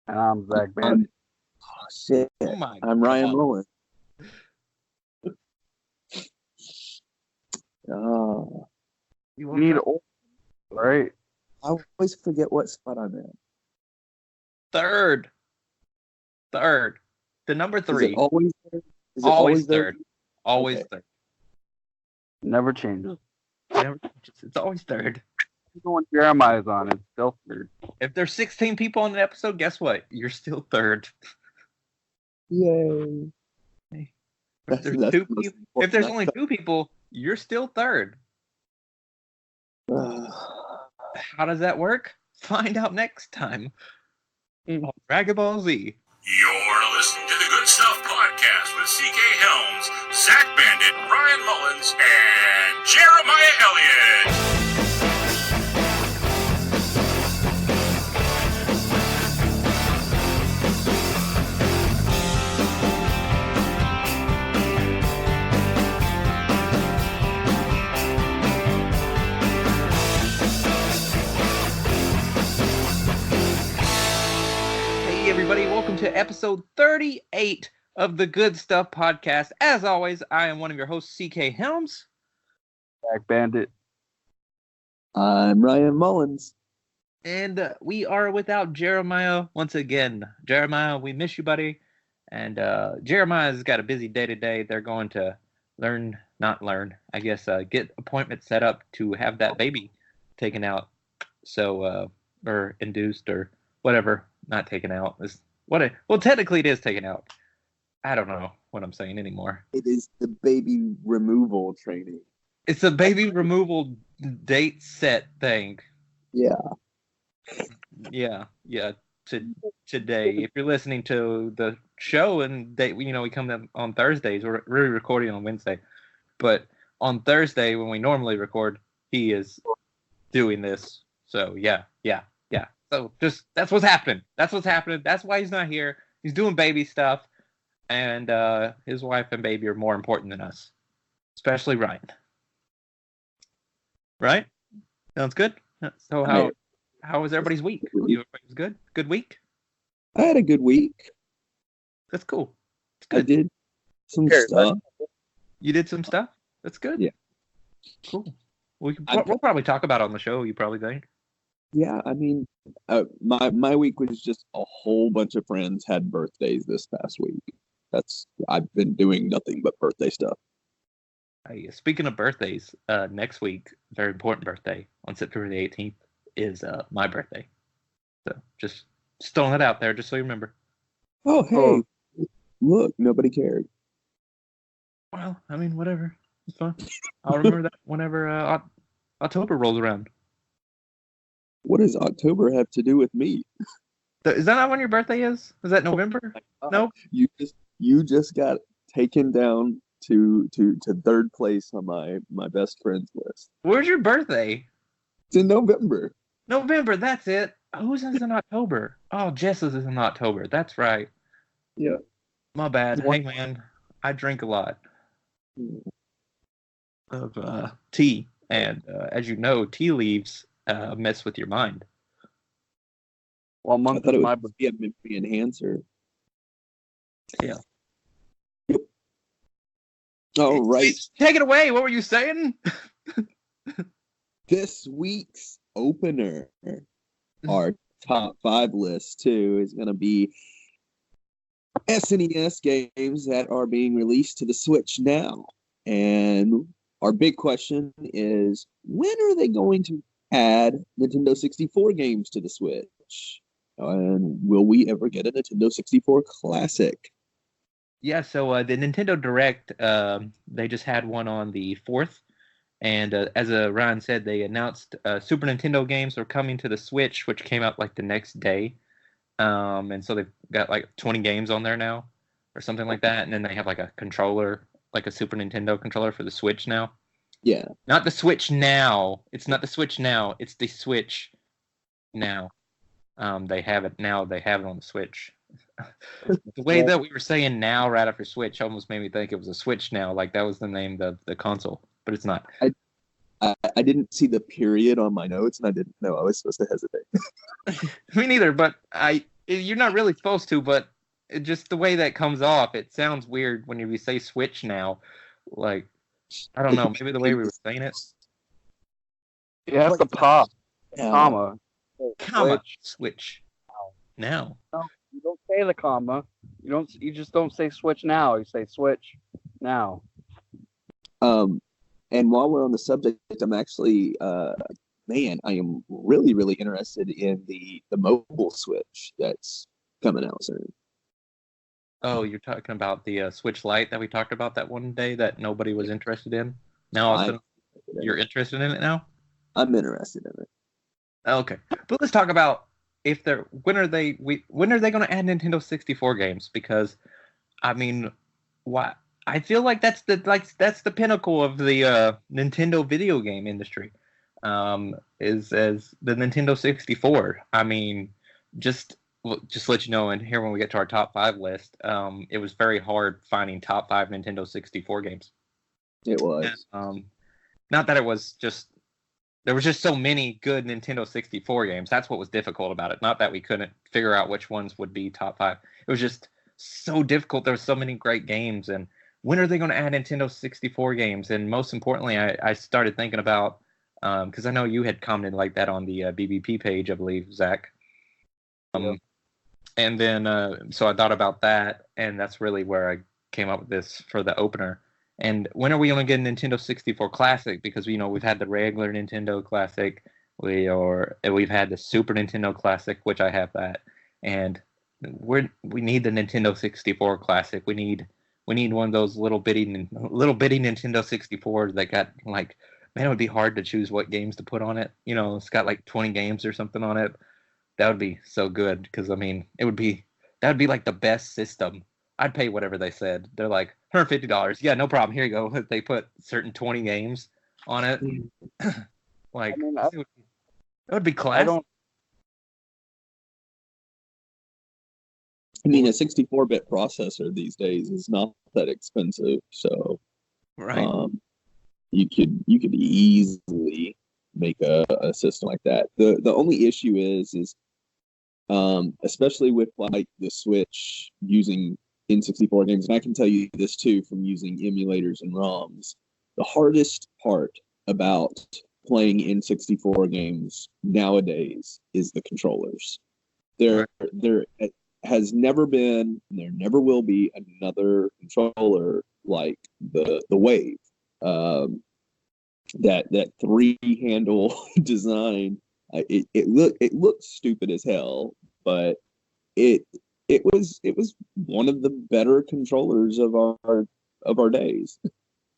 And I'm Zach I'm, Bandit. oh, shit. Oh my I'm Ryan God. Mullen. Oh, You You woke need up oil, right? I always forget what spot I'm in. third. Third. The number Is it 3. always there? Is it Always there? third. Always Okay. third. Never changes. Never changes. It's always third. Even when Jeremiah's on, it's still third. If there's 16 people on an episode, guess what? You're still third. Yay. If there's That's two the most people, if there's important only 2 people, you're still third. aspect. How does that work? Find out next time on Dragon Ball Z. You're listening to the Good Stuff Podcast with CK Helms, Zach Bandit, Ryan Mullins, and Jeremiah Elliott. Hey everybody, welcome to episode 38 of the Good Stuff Podcast. As always, I am one of your hosts, CK Helms. Zach Bandit. I'm Ryan Mullins. And we are without Jeremiah once again. Jeremiah, we miss you, buddy. And Jeremiah's got a busy day today. They're going to get appointments set up to have that baby taken out. So, or induced or whatever. Not taken out. Well, technically it is taken out. I don't know what I'm saying anymore. It is the baby removal training. It's a baby removal date set thing. Yeah. Yeah. Today, if you're listening to the show and we come in on Thursdays. We're really recording on Wednesday, but on Thursday when we normally record, he is doing this. So yeah. So that's what's happening. That's why he's not here. He's doing baby stuff, and his wife and baby are more important than us, especially Ryan. Right? Sounds good. So how was everybody's week? Everybody's good? Good week? I had a good week. That's cool. It's I good. did some stuff. You did some stuff? That's good. Yeah. Cool. We'll probably talk about it on the show, you probably think. Yeah, I mean, my week was just a whole bunch of friends had birthdays this past week. I've been doing nothing but birthday stuff. Hey, speaking of birthdays, next week, very important birthday on September the 18th is my birthday. So just throwing that out there, just so you remember. Oh, hey, look, nobody cared. Well, I mean, whatever. It's fine. I'll remember that whenever October rolls around. What does October have to do with me? Is that not when your birthday is? Is that November? No. You just got taken down to third place on my best friends list. Where's your birthday? It's in November. November, that's it. Whose is in October? Oh, Jess's is in October. That's right. Yeah. My bad. Hey, man, I drink a lot of tea. And as you know, tea leaves mess with your mind. Well, I month thought is it my was a memory enhancer. Yeah. Yep. All right. Take it away. What were you saying? This week's opener, our top 5 list too, is going to be SNES games that are being released to the Switch now. And our big question is, when are they going to add Nintendo 64 games to the Switch? And will we ever get a Nintendo 64 Classic? Yeah, so the Nintendo Direct, they just had one on the 4th. And as Ryan said, they announced Super Nintendo games are coming to the Switch, which came out like the next day. And so they've got like 20 games on there now or something like that. And then they have like a controller, like a Super Nintendo controller for the Switch now. Yeah. Not the Switch now. It's not the Switch now. It's the Switch now. They have it now. They have it on the Switch. The way that we were saying now right after Switch almost made me think it was a Switch now. Like that was the name of the console. But it's not. I didn't see the period on my notes, and I didn't know I was supposed to hesitate. Me neither, but I You're not really supposed to, but just the way that comes off, it sounds weird when you say Switch now. Like, I don't know, maybe the way we were saying it. You have to pause, Now, comma. Comma, Switch. Switch. Now. No, you don't say the comma. You just don't say switch now. You say switch now. And while we're on the subject, I'm actually, man, I am really, really interested in the mobile Switch that's coming out soon. Oh, you're talking about the Switch Lite that we talked about that one day that nobody was interested in? Now all of a sudden, you're interested in it now? I'm interested in it. Okay, but let's talk about when are they going to add Nintendo 64 games? Because I mean, why? I feel like that's the pinnacle of the Nintendo video game industry. Is as the Nintendo 64. I mean, just let you know, and here when we get to our top 5 list, it was very hard finding top 5 Nintendo 64 games. It was. Not that it was just. There was just so many good Nintendo 64 games. That's what was difficult about it. Not that we couldn't figure out which ones would be top 5. It was just so difficult. There were so many great games. And when are they going to add Nintendo 64 games? And most importantly, I started thinking about, because I know you had commented like that on the BBP page, I believe, Zach. Yeah. And then, so I thought about that. And that's really where I came up with this for the opener. And when are we going to get a Nintendo 64 Classic? Because we've had the regular Nintendo Classic, we've had the Super Nintendo Classic, which I have that, and we need the Nintendo 64 Classic. We need one of those little bitty Nintendo 64s that got like, man, it would be hard to choose what games to put on it. It's got like 20 games or something on it. That would be so good because that would be like the best system. I'd pay whatever they said. They're like $150. Yeah, no problem. Here you go. They put certain 20 games on it. Like, it would be classic. I mean, a 64-bit processor these days is not that expensive, so right. You could easily make a system like that. The only issue is especially with like the Switch using N64 games, and I can tell you this too from using emulators and ROMs, the hardest part about playing N64 games nowadays is the controllers. There has never been, and there never will be another controller like the Wave. That 3-handle design, it looks stupid as hell, but it was one of the better controllers of our days.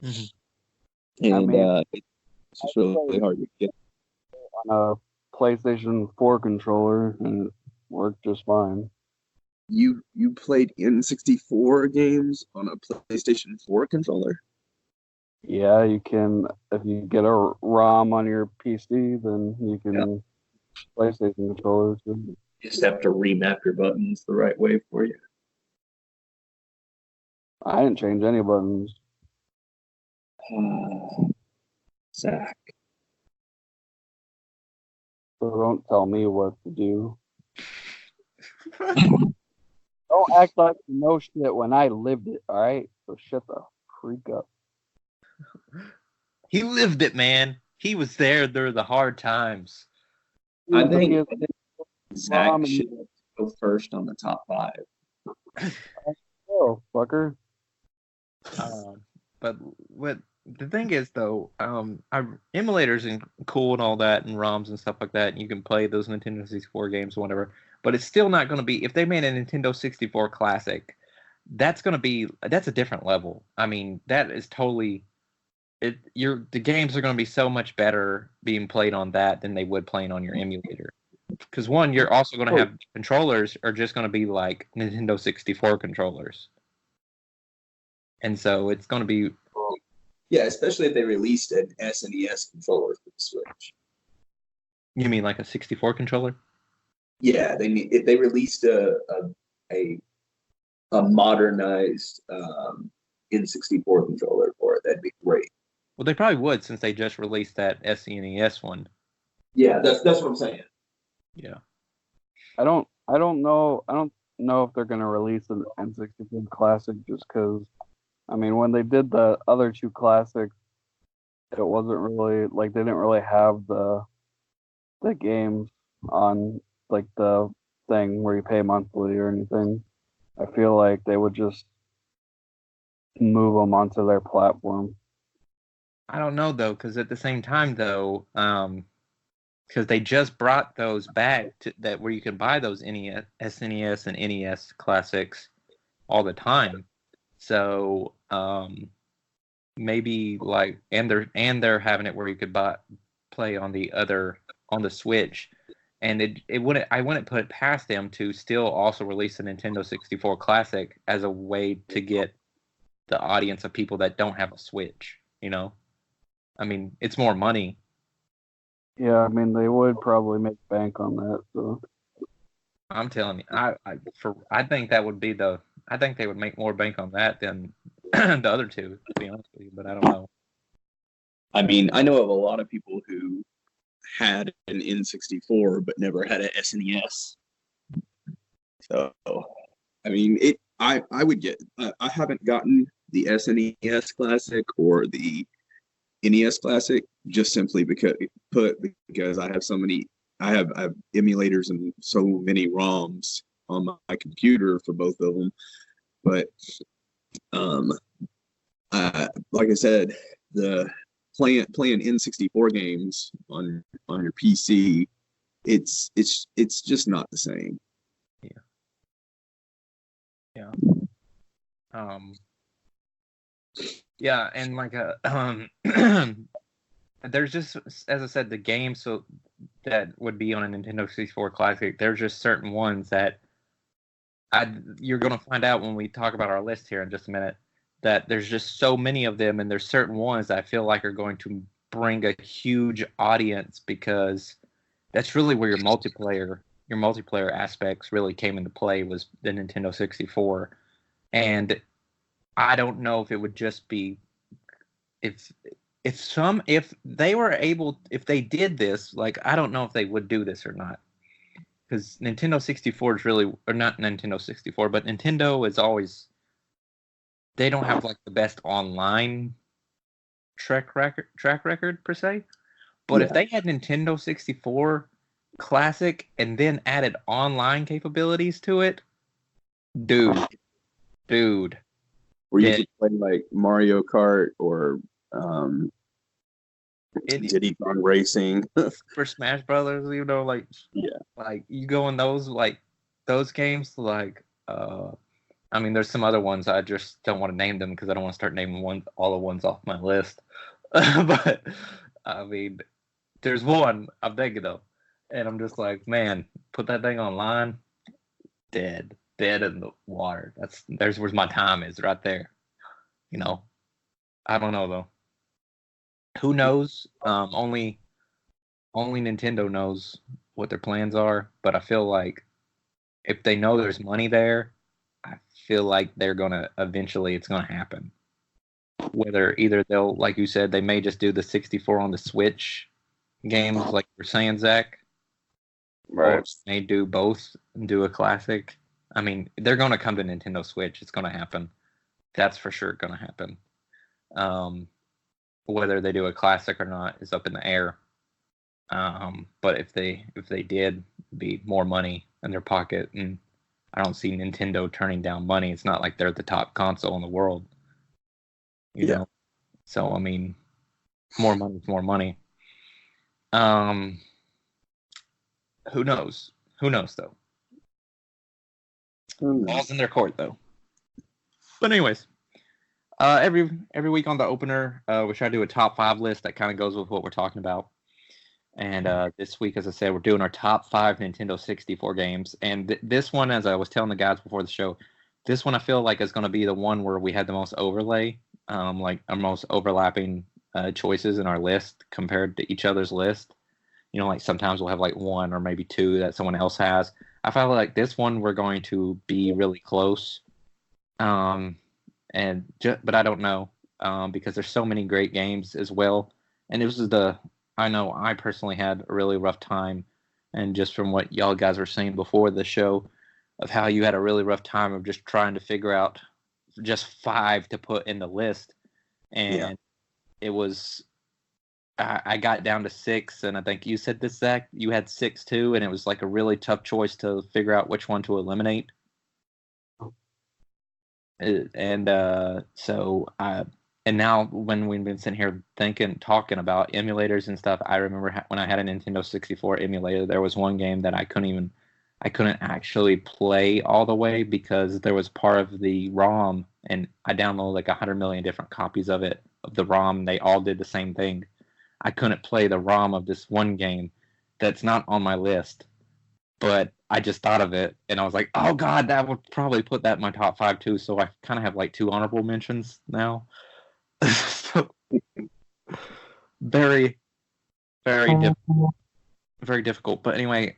Mm-hmm. And it's just really hard to get on a PlayStation 4 controller, and it worked just fine. You played N64 games on a PlayStation 4 controller? Yeah, you can. If you get a ROM on your PC, then you can PlayStation controllers. You just have to remap your buttons the right way for you. I didn't change any buttons. Zach. So don't tell me what to do. Don't act like you know shit when I lived it, alright? So shut the freak up. He lived it, man. He was there during the hard times. I think Zach should go first on the top 5. Oh, fucker. But what the thing is, though, emulators and cool and all that, and ROMs and stuff like that, and you can play those Nintendo 64 games or whatever. But it's still not going to be, if they made a Nintendo 64 Classic, that's a different level. I mean, that is totally. The games are going to be so much better being played on that than they would playing on your emulator. Because one, you're also going to have controllers are just going to be like Nintendo 64 controllers, and so it's going to be. Yeah, especially if they released an SNES controller for the Switch. You mean like a 64 controller? Yeah, if they released a modernized N64 controller for it, that'd be great. Well, they probably would since they just released that SNES one. Yeah, that's what I'm saying. Yeah. I don't I don't know. I don't know if they're gonna release an N64 classic just because. I mean, when they did the other two classics, it wasn't really like they didn't really have the games on like the thing where you pay monthly or anything. I feel like they would just move them onto their platform. I don't know though, because at the same time though, because they just brought those back that where you can buy those NES, SNES, and NES classics all the time. So maybe like, and they're having it where you could play on the Switch, and it wouldn't I wouldn't put it past them to still also release a Nintendo 64 classic as a way to get the audience of people that don't have a Switch. I mean, it's more money. Yeah, I mean they would probably make bank on that. So I'm telling you, I think that would be I think they would make more bank on that than the other two, to be honest with you. But I don't know. I mean, I know of a lot of people who had an N64 but never had an SNES. So, I mean, I would get. I haven't gotten the SNES Classic or the NES Classic just simply because I have so many. I have emulators and so many ROMs on my computer for both of them. But like I said, the playing N64 games on your PC, it's just not the same. Yeah. Yeah, and like there's just, as I said, the games so that would be on a Nintendo 64 Classic. There's just certain ones that you're gonna find out when we talk about our list here in just a minute. That there's just so many of them, and there's certain ones that I feel like are going to bring a huge audience because that's really where your multiplayer aspects really came into play, was the Nintendo 64. And I don't know if it would just be if they did this, like, I don't know if they would do this or not. Because Nintendo 64 is really, or not Nintendo 64, but Nintendo is always, they don't have like the best online track record per se. But if they had Nintendo 64 Classic and then added online capabilities to it, dude. Where you could play like Mario Kart or Diddy Kong Racing for Smash Brothers, like you go in those games, like I mean, there's some other ones I just don't want to name them because I don't want to start naming all the ones off my list. But I mean, there's one I'm thinking of, and I'm just like, man, put that thing online, dead in the water. There's where my time is, right there. I don't know though. Who knows? Only Nintendo knows what their plans are. But I feel like if they know there's money there, I feel like they're gonna eventually. It's gonna happen. Whether either they'll, like you said, they may just do the 64 on the Switch games, like you're saying, Zach. right. Or they do both and do a classic. I mean, they're gonna come to Nintendo Switch. It's gonna happen. That's for sure gonna happen. Whether they do a classic or not is up in the air. But if they did, it'd be more money in their pocket, and I don't see Nintendo turning down money. It's not like they're the top console in the world, you know. So I mean, more money is more money. Who knows? Who knows though? Ball's in their court though. But anyways. Every week on the opener, we try to do a top 5 list that kind of goes with what we're talking about. And this week, as I said, we're doing our top 5 Nintendo 64 games. And this one, as I was telling the guys before the show, this one I feel like is going to be the one where we had the most overlay, like our most overlapping choices in our list compared to each other's list. Like sometimes we'll have like 1 or maybe 2 that someone else has. I felt like this one we're going to be really close. But I don't know because there's so many great games as well. And I know I personally had a really rough time and just from what y'all guys were saying before the show, of how you had a really rough time of just trying to figure out just 5 to put in the list, and it was. I got down to 6, and I think you said this, Zach. You had 6 too, and it was like a really tough choice to figure out which one to eliminate. And now when we've been sitting here talking about emulators and stuff, I remember when I had a Nintendo 64 emulator, there was one game that I couldn't actually play all the way because there was part of the ROM, and I downloaded like 100 million different copies of the ROM. They all did the same thing. I couldn't play the ROM of this one game that's not on my list, but I just thought of it, and I was like, oh god, that would probably put that in my top 5 too, so I kind of have like 2 honorable mentions now. So, very, very difficult. Very difficult. But anyway,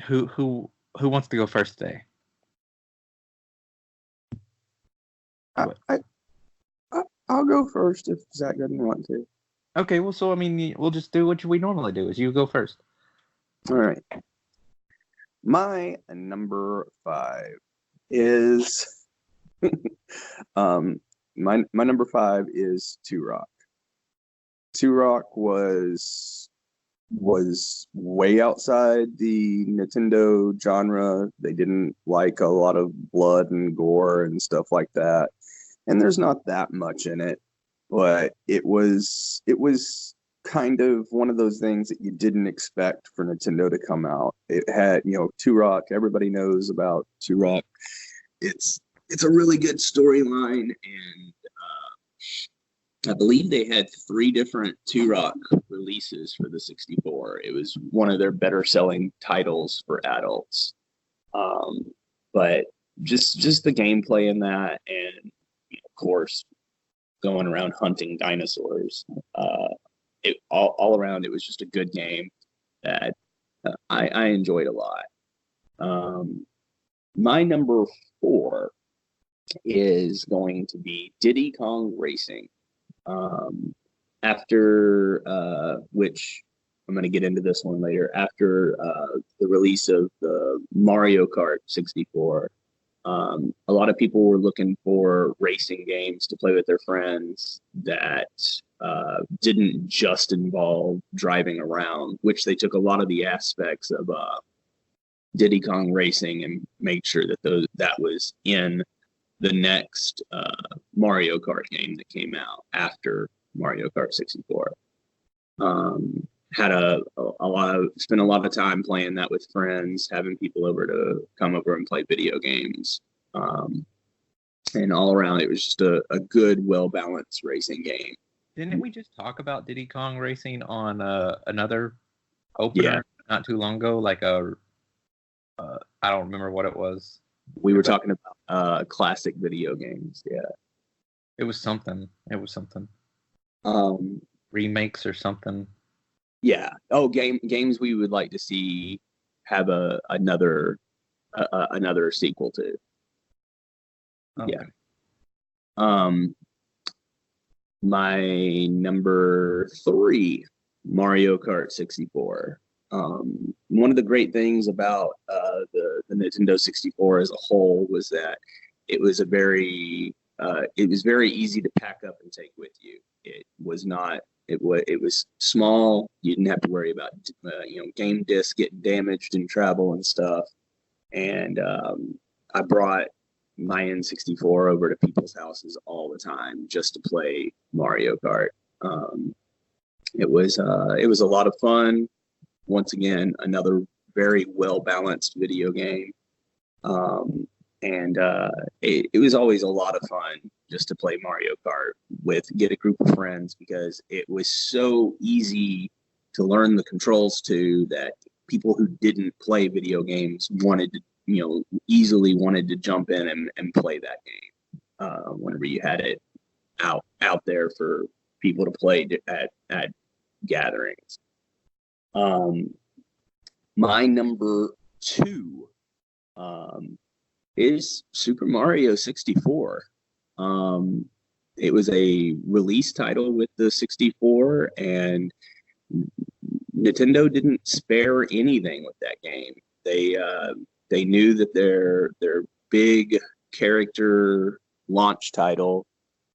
who wants to go first today? I'll go first if Zach doesn't want to. Okay, well, so I mean, we'll just do what we normally do. Is you go first. All right. My number 5 is my number 5 is Turok. Turok was way outside the Nintendo genre. They didn't like a lot of blood and gore and stuff like that. And there's not that much in it, but it was kind of one of those things that you didn't expect for Nintendo to come out. It had, Turok, everybody knows about Turok. It's a really good storyline, and I believe they had 3 different Turok releases for the 64. It was one of their better selling titles for adults. But just the gameplay in that, and of course going around hunting dinosaurs. It all around, it was just a good game that I enjoyed a lot. My number 4 is going to be Diddy Kong Racing. After which I'm going to get into this one later. After the release of the Mario Kart 64, a lot of people were looking for racing games to play with their friends that didn't just involve driving around, which they took a lot of the aspects of Diddy Kong Racing and made sure that that was in the next Mario Kart game that came out after Mario Kart 64. Had spent a lot of time playing that with friends, having people over to come over and play video games. And all around, it was just a good, well-balanced racing game. Didn't we just talk about Diddy Kong Racing on another opener not too long ago? Like I don't remember what it was. We were talking about classic video games. Yeah, it was something. Remakes or something. Yeah. Oh, games we would like to see have another sequel to. Okay. Yeah. My number 3, Mario Kart 64. One of the great things about the Nintendo 64 as a whole was that it was very easy to pack up and take with you. It was small. You didn't have to worry about game discs getting damaged in travel and stuff. And I brought my N64 over to people's houses all the time just to play Mario Kart. It was a lot of fun. Once again, another very well balanced video game. And it was always a lot of fun just to play Mario Kart get a group of friends, because it was so easy to learn the controls to that people who didn't play video games easily wanted to jump in and play that game whenever you had it out there for people to play at gatherings. My number 2 is Super Mario 64. It was a release title with the 64, and Nintendo didn't spare anything with that game. They knew that their big character launch title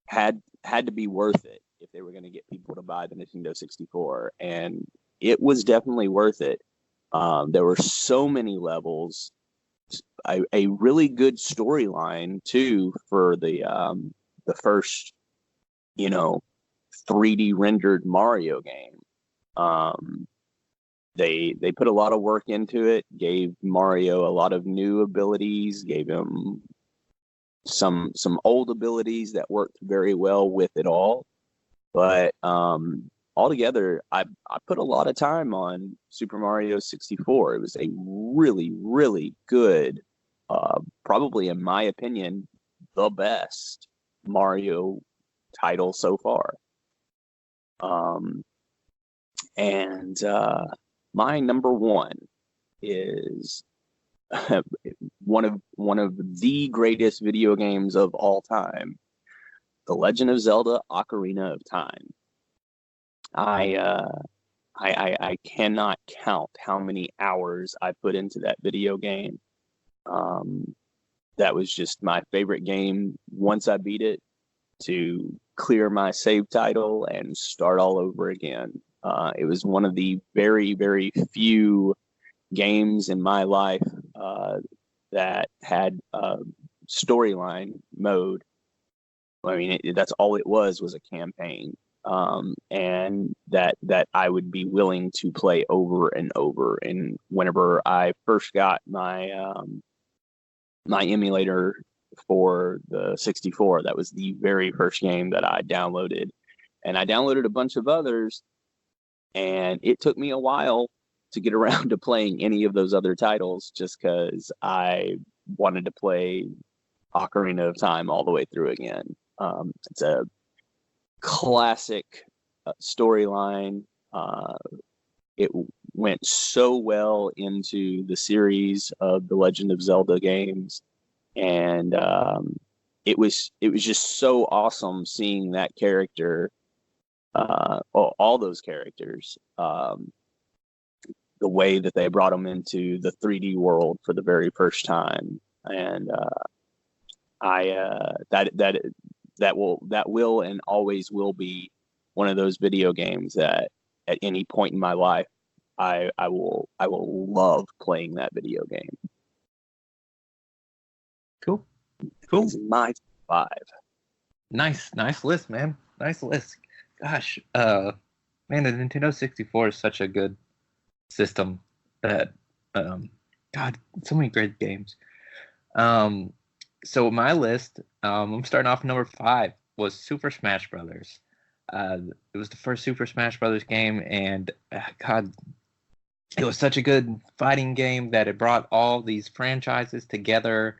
had to be worth it if they were going to get people to buy the Nintendo 64, and it was definitely worth it. There were so many levels, a really good storyline too for the first 3D rendered Mario game. They put a lot of work into it, gave Mario a lot of new abilities, gave him some old abilities that worked very well with it all. But altogether, I put a lot of time on Super Mario 64. It was a really, really good, probably in my opinion, the best Mario title so far. And my number one is one of the greatest video games of all time, The Legend of Zelda: Ocarina of Time. I cannot count how many hours I put into that video game. That was just my favorite game once I beat it, to clear my save title and start all over again. It was one of the very, very few games in my life that had storyline mode. I mean, that's all it was a campaign, and that I would be willing to play over and over. And whenever I first got my my emulator for the 64, that was the very first game that I downloaded, and I downloaded a bunch of others, and it took me a while to get around to playing any of those other titles, just because I wanted to play Ocarina of Time all the way through again. It's a classic storyline. It went so well into the series of the Legend of Zelda games, and it was just so awesome seeing that character, all those characters, the way that they brought them into the 3D world for the very first time. And that will and always will be one of those video games that at any point in my life I will love playing that video game. Cool. It's my 5. Nice list, man. Nice list. Gosh, man, the Nintendo 64 is such a good system that, God, so many great games. So my list, I'm starting off number 5 was Super Smash Brothers. It was the first Super Smash Brothers game, and God, it was such a good fighting game that it brought all these franchises together,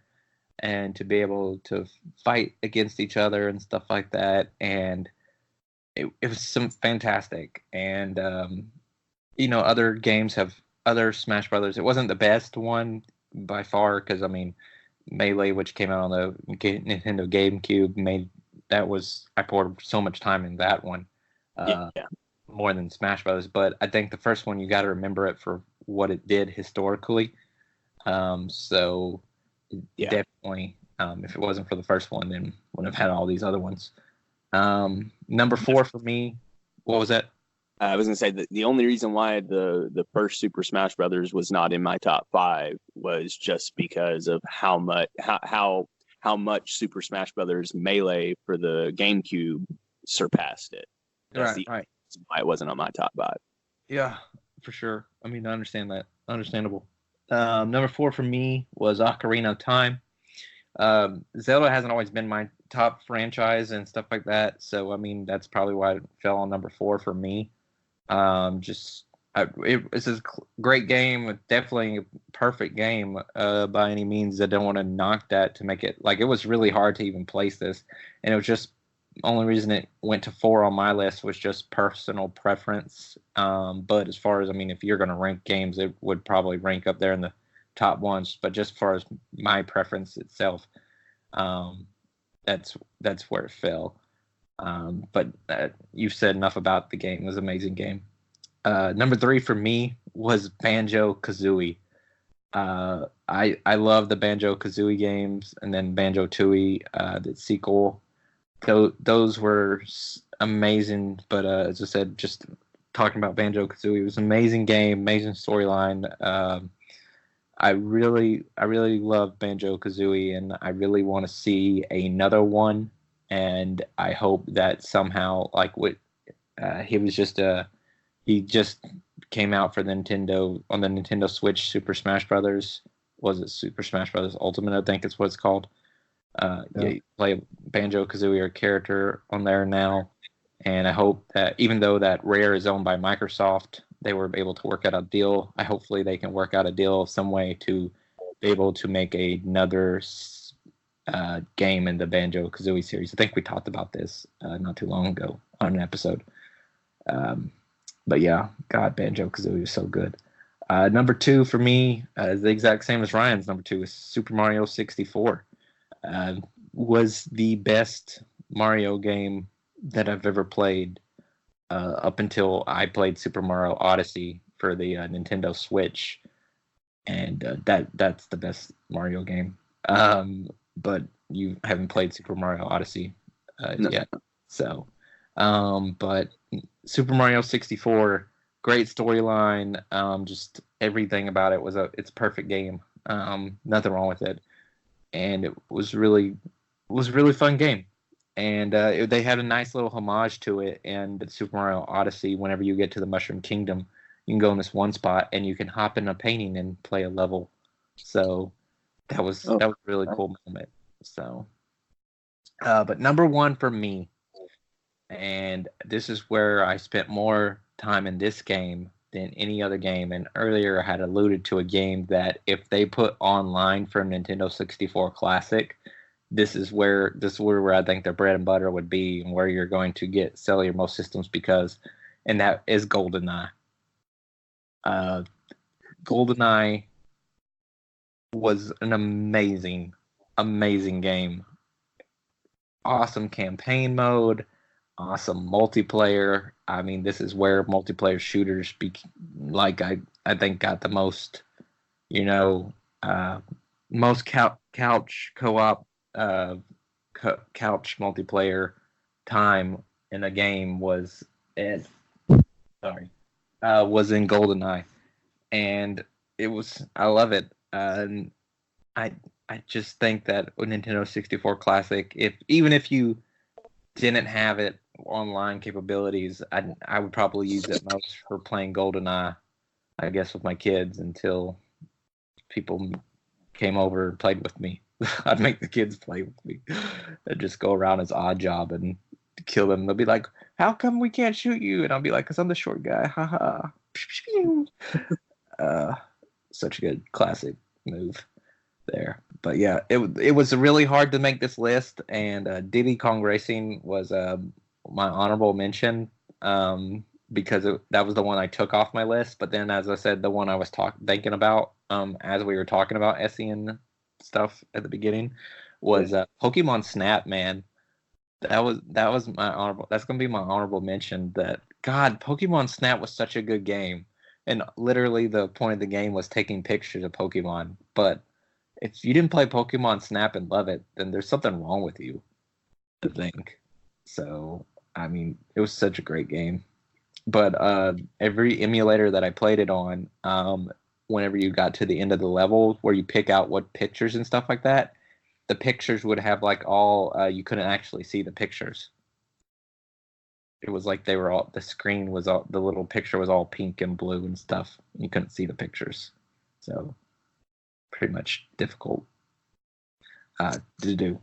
and to be able to fight against each other and stuff like that. And it was some fantastic. And other games have other Smash Brothers. It wasn't the best one by far, because I mean, Melee, which came out on the Nintendo GameCube, I poured so much time in that one, more than Smash Brothers. But I think the first one, you got to remember it for what it did historically. So definitely, if it wasn't for the first one, then wouldn't have had all these other ones. Number 4 for me, what was that? I was going to say that the only reason why the first Super Smash Brothers was not in my top 5 was just because of how much Super Smash Brothers Melee for the GameCube surpassed it. That's Right. why it wasn't on my top 5. Yeah, for sure. I mean, I understand that. Understandable. Number 4 for me was Ocarina of Time. Zelda hasn't always been my top franchise and stuff like that, so I mean, that's probably why it fell on number 4 for me. It's a great game, definitely a perfect game by any means. I don't want to knock that to make it, like, it was really hard to even place this, and it was just, only reason it went to 4 on my list was just personal preference. But as far as, I mean, if you're going to rank games, it would probably rank up there in the top ones. But just as far as my preference itself, that's where it fell. But you've said enough about the game. It was an amazing game. Number 3 for me was Banjo-Kazooie. I love the Banjo-Kazooie games, and then Banjo-Tooie, the sequel. Those were amazing, but as I said, just talking about Banjo-Kazooie, it was an amazing game, amazing storyline. I really love Banjo-Kazooie, and I really want to see another one. And I hope that somehow, like he just came out for the Nintendo on the Nintendo Switch. Super Smash Brothers, was it Super Smash Brothers Ultimate? I think it's what it's called. Yeah, you play Banjo-Kazooie or character on there now, and I hope that even though that Rare is owned by Microsoft, they were able to work out a deal. Hopefully they can work out a deal some way to be able to make another game in the Banjo-Kazooie series. I think we talked about this not too long ago on an episode. But yeah, God, Banjo-Kazooie is so good. Number 2 for me is the exact same as Ryan's. Number 2 is Super Mario 64. Was the best Mario game that I've ever played up until I played Super Mario Odyssey for the Nintendo Switch, and that's the best Mario game. But you haven't played Super Mario Odyssey yet, so. But Super Mario 64, great storyline. Just everything about it it's a perfect game. Nothing wrong with it, and it was really fun game. And they had a nice little homage to it. And Super Mario Odyssey, whenever you get to the Mushroom Kingdom, you can go in this one spot and you can hop in a painting and play a level. So that was a really cool moment. So, but number 1 for me, and this is where I spent more time in this game than any other game. And earlier I had alluded to a game that if they put online for Nintendo 64 Classic, this is where I think their bread and butter would be, and where you're going to sell your most systems, and that is GoldenEye. GoldenEye was an amazing game. Awesome campaign mode, awesome multiplayer. I mean, this is where multiplayer shooters I think got the most, most couch co-op couch multiplayer time in a game was in GoldenEye, and I love it. And I just think that Nintendo 64 Classic, even if you didn't have it online capabilities, I would probably use it most for playing GoldenEye, I guess, with my kids until people came over and played with me. I'd make the kids play with me. I'd just go around as Odd Job and kill them. They'll be like, "How come we can't shoot you?" And I'll be like, "'Cause I'm the short guy." Haha. Such a good classic move there. But yeah, it was really hard to make this list, and Diddy Kong Racing was my honorable mention because that was the one I took off my list. But then, as I said, the one I was thinking about as we were talking about SEN stuff at the beginning was Pokemon Snap. Man, that was my honorable. That's gonna be my honorable mention. That God, Pokemon Snap was such a good game, and literally the point of the game was taking pictures of Pokemon. But if you didn't play Pokemon Snap and love it, then there's something wrong with you, I think. So I mean, it was such a great game. But every emulator that I played it on, whenever you got to the end of the level where you pick out what pictures and stuff like that, the pictures would have like you couldn't actually see the pictures. It was like the screen was all, the little picture was all pink and blue and stuff. You couldn't see the pictures. So pretty much difficult to do.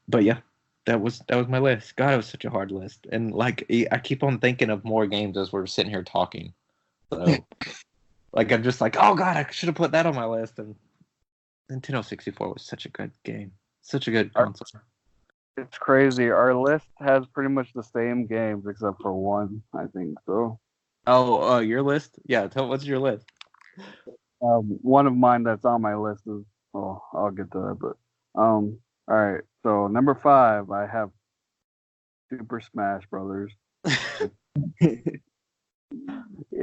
But yeah, that was my list. God, it was such a hard list. And like I keep on thinking of more games as we're sitting here talking. So like I'm just like, oh God, I should have put that on my list. And Nintendo 64 was such a good game. Such a good console. It's crazy. Our list has pretty much the same games except for one, I think. So. Oh, your list? Yeah. What's your list? One of mine that's on my list is. Oh, I'll get to that. But all right. So number 5, I have Super Smash Brothers.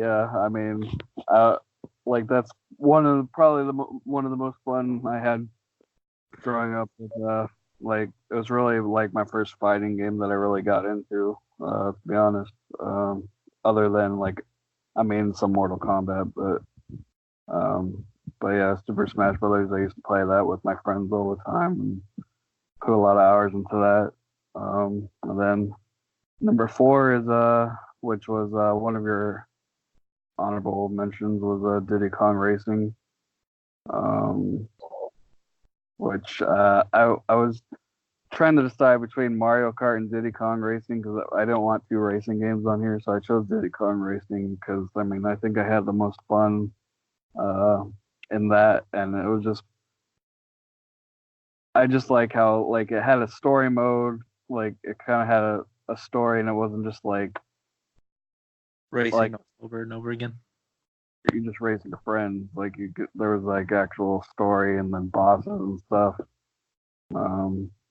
Yeah, I mean, like that's one of the most fun I had growing up. Like it was really like my first fighting game that I really got into. To be honest, other than like, I mean, some Mortal Kombat, but yeah, Super Smash Brothers. I used to play that with my friends all the time and put a lot of hours into that. And then number 4 is which was one of your honorable mentions was Diddy Kong Racing, um, which I was trying to decide between Mario Kart and Diddy Kong Racing because I didn't want 2 racing games on here, so I chose Diddy Kong Racing because I mean I think I had the most fun in that, and it was just I just like how like it had a story mode, like it kind of had a story, and it wasn't just like Racing over and over again. you just racing friends. Like there was like actual story and then bosses and stuff,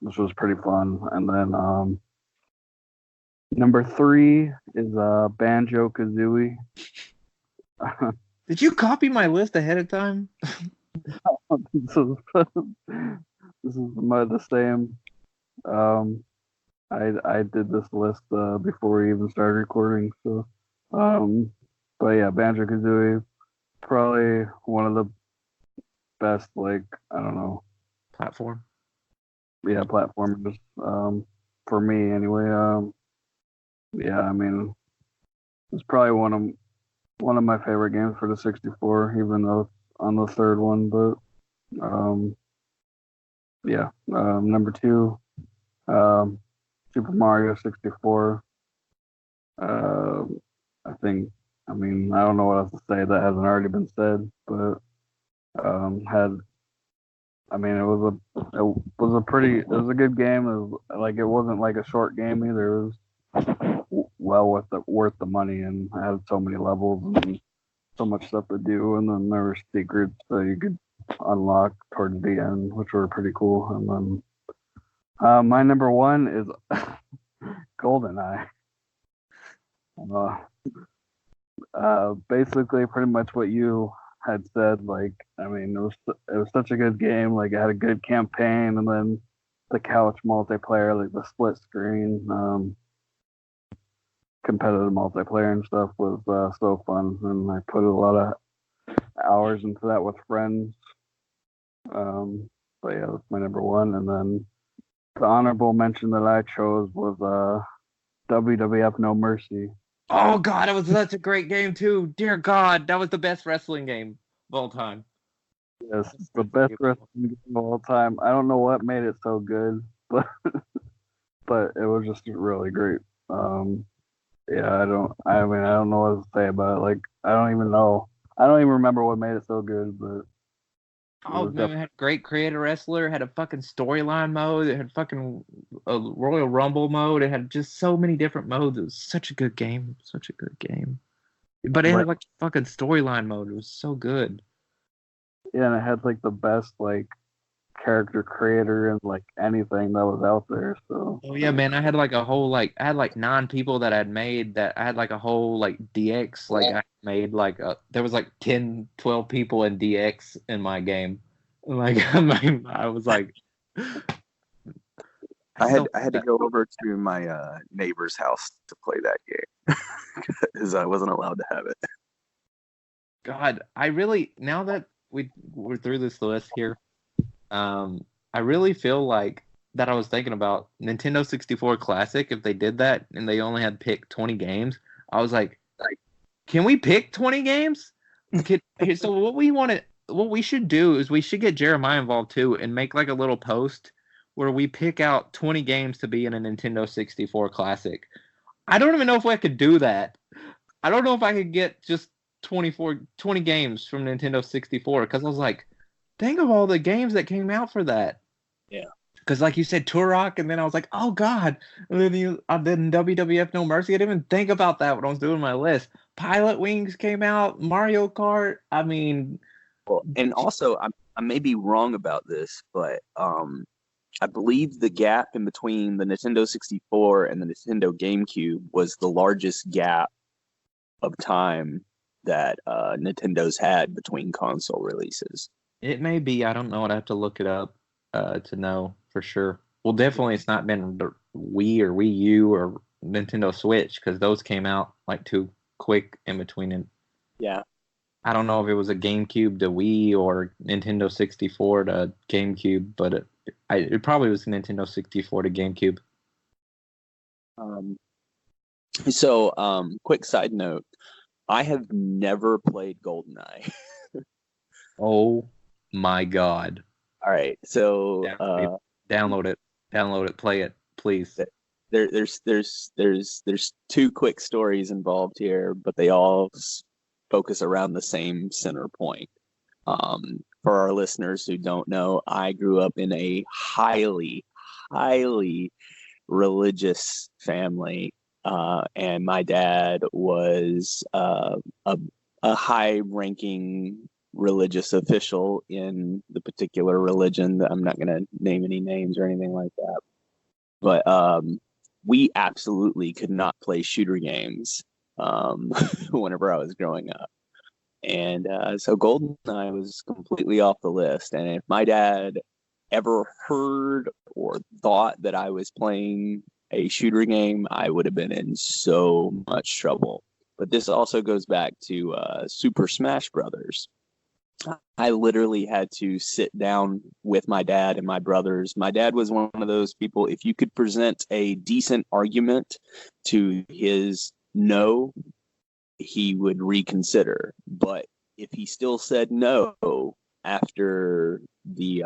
which was pretty fun. And then number 3 is Banjo Kazooie. Did you copy my list ahead of time? this is the same. I did this list before we even started recording. So, but yeah, Banjo Kazooie, probably one of the best. Like I don't know, Platform. yeah, platformers. For me anyway. Yeah, I mean, it's probably one of my favorite games for the 64, even though it's on the 3rd one. But yeah, number 2, Super Mario 64. I think, I mean, I don't know what else to say that hasn't already been said, but I mean, it was a good game. It was like it wasn't like a short game either. It was well worth the money, and I had so many levels and so much stuff to do, and then there were secrets that you could unlock towards the end, which were pretty cool. And then my number 1 is GoldenEye. Basically, pretty much what you had said. Like, I mean, it was such a good game. Like, it had a good campaign, and then the couch multiplayer, like the split screen, competitive multiplayer and stuff was so fun, and I put a lot of hours into that with friends. But yeah, that's my number 1, and then the honorable mention that I chose was WWF No Mercy. Oh God, that was such a great game too. Dear God, that was the best wrestling game of all time. Yes, it's the best wrestling game of all time. I don't know what made it so good, but it was just really great. Yeah, I don't know what to say about it. Like, I don't even know. I don't even remember what made it so good, but oh man, it had a great creator wrestler, it had a fucking storyline mode, it had fucking a Royal Rumble mode, it had just so many different modes. It was such a good game. Such a good game. But it had like fucking storyline mode. It was so good. Yeah, and it had like the best like character creator and like anything that was out there. So oh yeah, man, I had like a whole I had like 9 people that I'd made that I had like a whole like DX like I made like there was like 10, 12 people in DX in my game. Like I was like I had to go over to my neighbor's house to play that game because I wasn't allowed to have it. God, I really now that we're through this list here, I really feel like that I was thinking about Nintendo 64 Classic. If they did that and they only had pick 20 games, I was like, can we pick 20 games? So what we should do is we should get Jeremiah involved too and make like a little post where we pick out 20 games to be in a Nintendo 64 Classic. I don't even know if I could do that. I don't know if I could get just 20 games from Nintendo 64 because I was like, think of all the games that came out for that. Yeah. Because like you said, Turok, and then I was like, oh God. And then I did WWF No Mercy. I didn't even think about that when I was doing my list. Pilot Wings came out, Mario Kart. I mean, well, and also I may be wrong about this, but I believe the gap in between the Nintendo 64 and the Nintendo GameCube was the largest gap of time that Nintendo's had between console releases. It may be. I don't know. I'd have to look it up to know for sure. Well, definitely it's not been the Wii or Wii U or Nintendo Switch because those came out like too quick in between. And Yeah. I don't know if it was a GameCube to Wii or Nintendo 64 to GameCube, but it probably was Nintendo 64 to GameCube. Quick side note. I have never played GoldenEye. Oh my God. All right. So download it, play it, please. There's two quick stories involved here, but they all focus around the same center point. For our listeners who don't know, I grew up in a highly religious family, and my dad was a high-ranking religious official in the particular religion. I'm not going to name any names or anything like that, but we absolutely could not play shooter games whenever I was growing up. And so GoldenEye was completely off the list. And if my dad ever heard or thought that I was playing a shooter game, I would have been in so much trouble. But this also goes back to Super Smash Brothers. I literally had to sit down with my dad and my brothers. My dad was one of those people, if you could present a decent argument to his no, he would reconsider. But if he still said no after the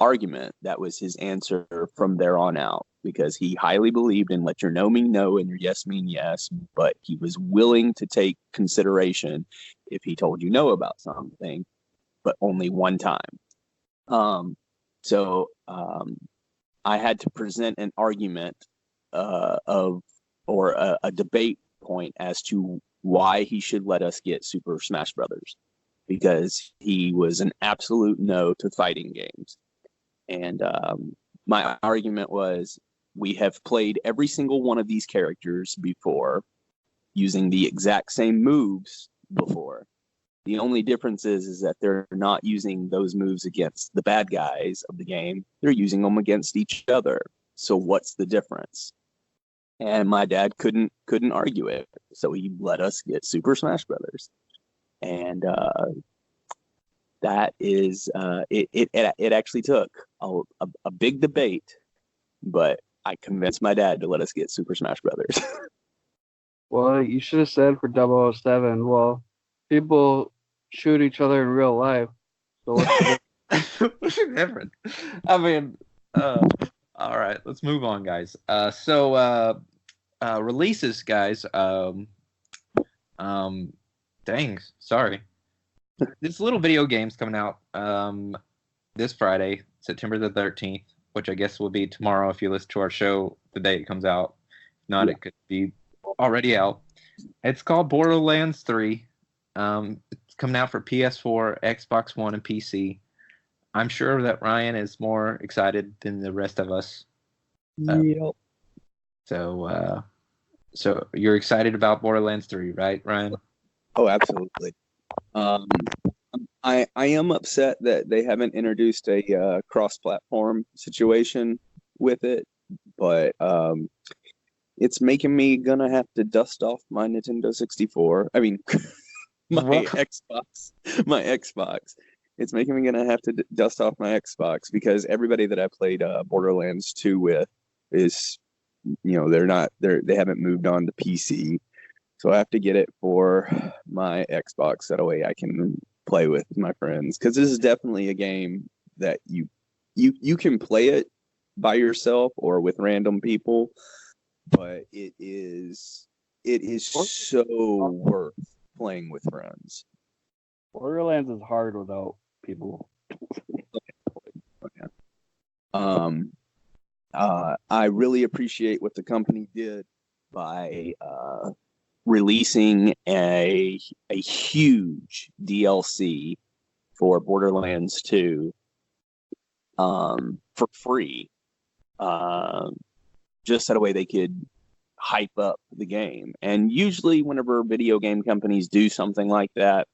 argument, that was his answer from there on out, because he highly believed in let your no mean no and your yes mean yes, but he was willing to take consideration if he told you no about something, but only one time. I had to present an argument a debate point as to why he should let us get Super Smash Brothers, because he was an absolute no to fighting games. And my argument was, we have played every single one of these characters before, using the exact same moves before. The only difference is that they're not using those moves against the bad guys of the game. They're using them against each other. So what's the difference? And my dad couldn't argue it. So he let us get Super Smash Brothers. And that is it actually took a big debate, but I convinced my dad to let us get Super Smash Brothers. Well, you should have said for 007, well, people shoot each other in real life. So What's the difference? I mean, all right, let's move on, guys. Releases, guys. Dang, sorry. This little video game's coming out this Friday, September the 13th, which I guess will be tomorrow if you listen to our show the day it comes out. If not, It could be already out. It's called Borderlands 3. It's coming out for PS4, Xbox One, and PC. I'm sure that Ryan is more excited than the rest of us. Yep. So you're excited about Borderlands 3, right, Ryan? Oh, absolutely. I am upset that they haven't introduced a cross-platform situation with it, but it's making me gonna have to dust off my Nintendo 64. I mean, my Xbox. It's making me gonna have to dust off my Xbox, because everybody that I played Borderlands 2 with is, they haven't moved on to PC. So I have to get it for my Xbox. That way I can play with my friends. Because this is definitely a game that you can play it by yourself or with random people, but it is so worth playing with friends. Borderlands is hard without people. I really appreciate what the company did by releasing a huge DLC for Borderlands 2 for free, just that way they could hype up the game. And usually whenever video game companies do something like that,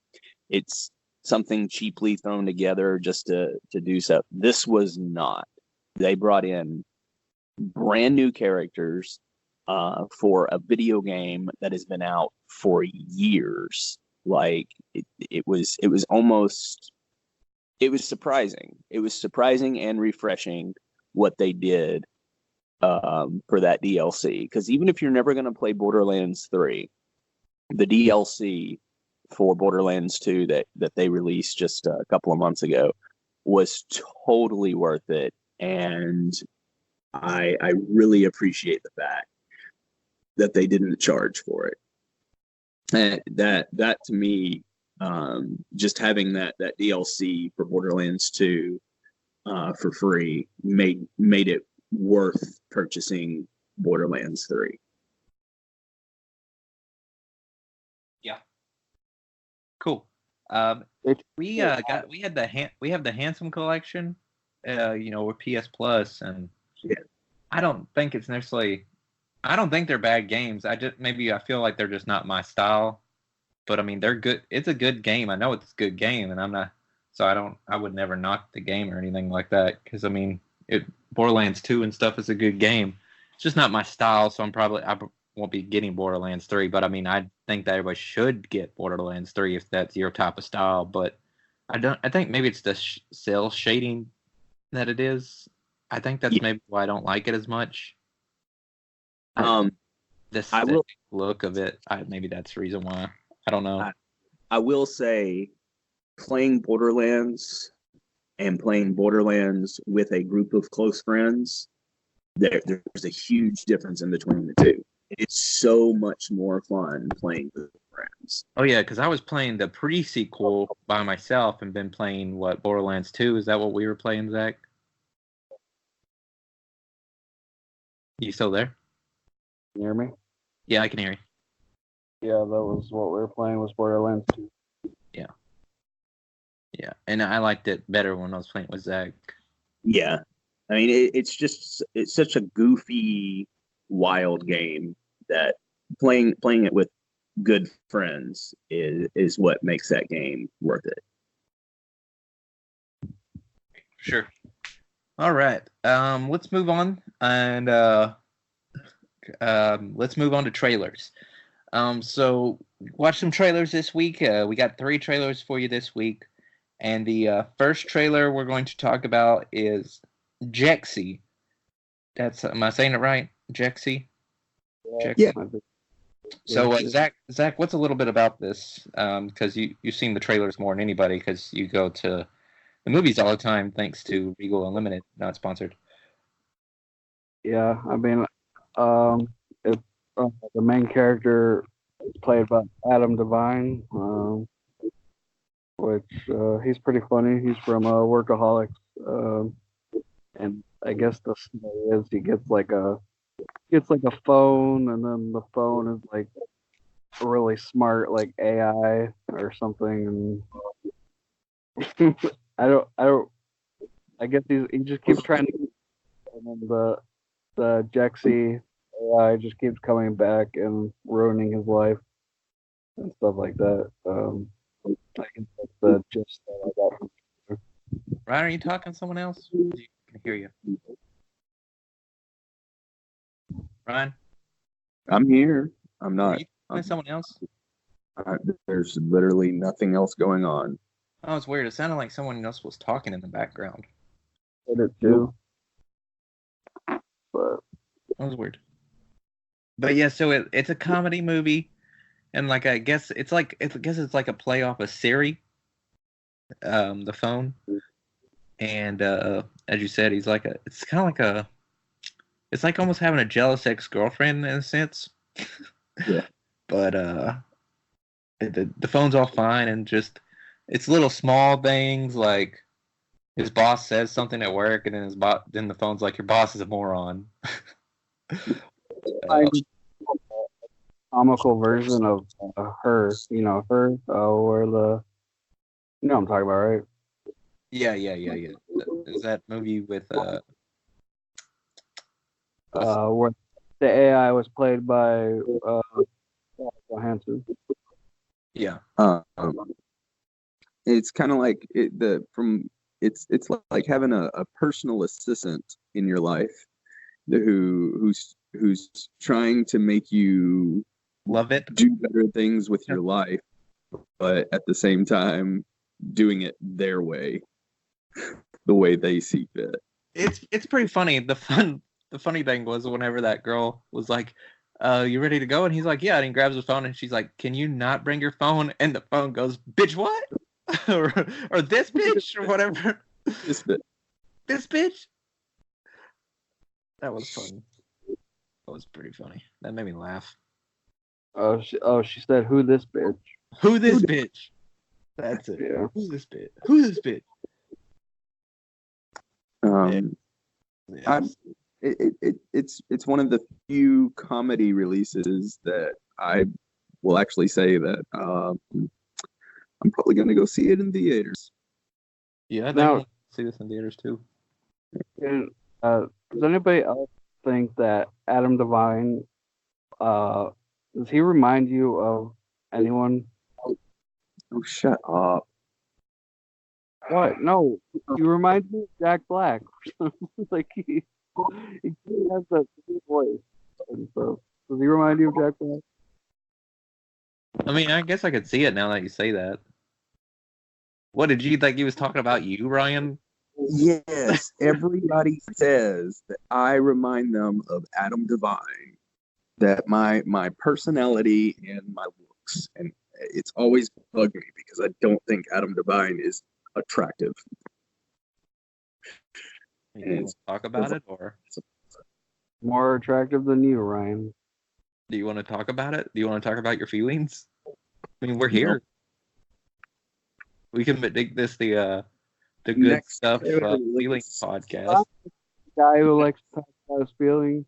it's something cheaply thrown together just to do so. This was not. They brought in brand new characters for a video game that has been out for years. Like it was surprising. It was surprising and refreshing what they did for that DLC. Because even if you're never going to play Borderlands 3, the DLC for Borderlands 2 that they released just a couple of months ago was totally worth it. And I really appreciate the fact that they didn't charge for it. And that to me, just having that DLC for Borderlands 2 for free made it worth purchasing Borderlands 3. Yeah. Cool. We have the Handsome collection, with PS Plus, and yeah. I don't think they're bad games. I feel like they're just not my style. But I mean, they're good. It's a good game. I know it's a good game, and I would never knock the game or anything like that. Because I mean, Borderlands 2 and stuff is a good game. It's just not my style, so I won't be getting Borderlands 3. But I mean, I think that everybody should get Borderlands 3 if that's your type of style. But I think maybe it's the cell shading that it is. I think that's maybe why I don't like it as much. The aesthetic look of it. Maybe that's the reason why. I don't know. I will say, playing Borderlands with a group of close friends, there's a huge difference in between the two. It's so much more fun playing with friends. Oh yeah, because I was playing the pre-sequel by myself and been playing Borderlands 2. Is that what we were playing, Zach? You still there? Can you hear me? Yeah, I can hear you. Yeah, that was what we were playing, was Borderlands 2. Yeah, and I liked it better when I was playing with Zach. Yeah, I mean, it's such a goofy, wild game that playing it with good friends is what makes that game worth it. Sure. All right. Let's move on, and let's move on to trailers. So watch some trailers this week. We got 3 trailers for you this week. And the first trailer we're going to talk about is Jexi. Am I saying it right? Jexi? Yeah. So Zach, what's a little bit about this? Because you've seen the trailers more than anybody, because you go to the movies all the time thanks to Regal Unlimited, not sponsored. Yeah, I mean, it's the main character is played by Adam Devine, which he's pretty funny. He's from Workaholics, and I guess the story is he gets like a phone, and then the phone is like really smart, like AI or something. And I guess he just keeps trying to, and then the Jexi AI just keeps coming back and ruining his life and stuff like that. I guess that's the gist that I got from it. Ryan, are you talking to someone else? I can hear you. Ryan? I'm here. I'm not. Are you talking to someone else? There's literally nothing else going on. Oh, it's weird. It sounded like someone else was talking in the background. I did too. But That was weird. But yeah, so it's a comedy movie, and like I guess it's like a play off of Siri, the phone, and as you said, it's like almost having a jealous ex-girlfriend in a sense. Yeah. But the phone's all fine, and just it's little small things like his boss says something at work, and then the phone's like, your boss is a moron. comical version of her, where what I'm talking about, right? Yeah. Is that movie with Where the AI was played by Johansson. Yeah. It's kind of like it's like having a personal assistant in your life who's trying to make you Love it. do better things with your life, but at the same time doing it their way, the way they see fit. It's pretty funny. The funny thing was whenever that girl was like, you ready to go? And he's like, yeah. And he grabs his phone and she's like, can you not bring your phone? And the phone goes, bitch, what? or this bitch or whatever. This bit. This bitch. That was funny. That was pretty funny. That made me laugh. She said, "Who this bitch?" Who this bitch? That's it. Yeah. Who's this bitch? Who this bitch? Yeah. It's one of the few comedy releases that I will actually say that I'm probably going to go see it in theaters. Yeah, I Now- think see this in theaters too. And, does anybody else think that Adam Devine, does he remind you of anyone? Oh, shut up. What? No, he reminds me of Jack Black. Like he has that same voice. And so, does he remind you of Jack Black? I mean, I guess I could see it now that you say that. What did you think he was talking about you, Ryan? Yes, everybody says that I remind them of Adam Devine, that my personality and my looks, and it's always bugged me because I don't think Adam Devine is attractive. You want to talk about it, or More attractive than you, Ryan. do you want to talk about it? Do you want to talk about your feelings? I mean, we're here. We can make this the good Next stuff trailer feelings release. podcast. Guy who likes to talk about his feelings.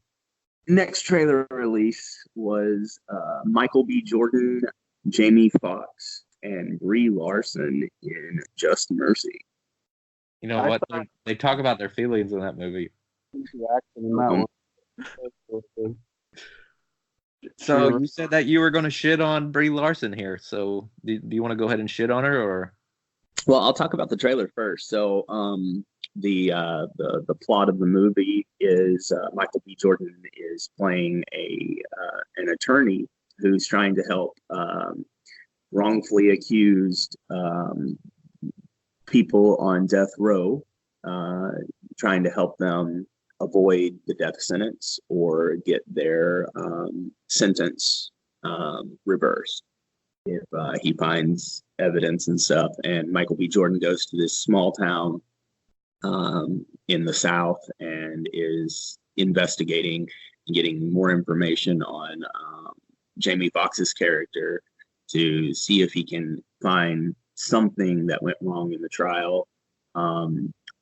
Next trailer release was Michael B. Jordan, Jamie Foxx, and Brie Larson in Just Mercy. You know I what? They talk about their feelings in that movie. The action in that one. So you said that you were going to shit on Brie Larson here. So do you want to go ahead and shit on her, or? Well, I'll talk about the trailer first. So, the plot of the movie is Michael B. Jordan is playing an attorney who's trying to help wrongfully accused people on death row, trying to help them avoid the death sentence or get their sentence reversed if he finds evidence and stuff. And Michael B. Jordan goes to this small town in the South and is investigating and getting more information on Jamie Foxx's character to see if he can find something that went wrong in the trial.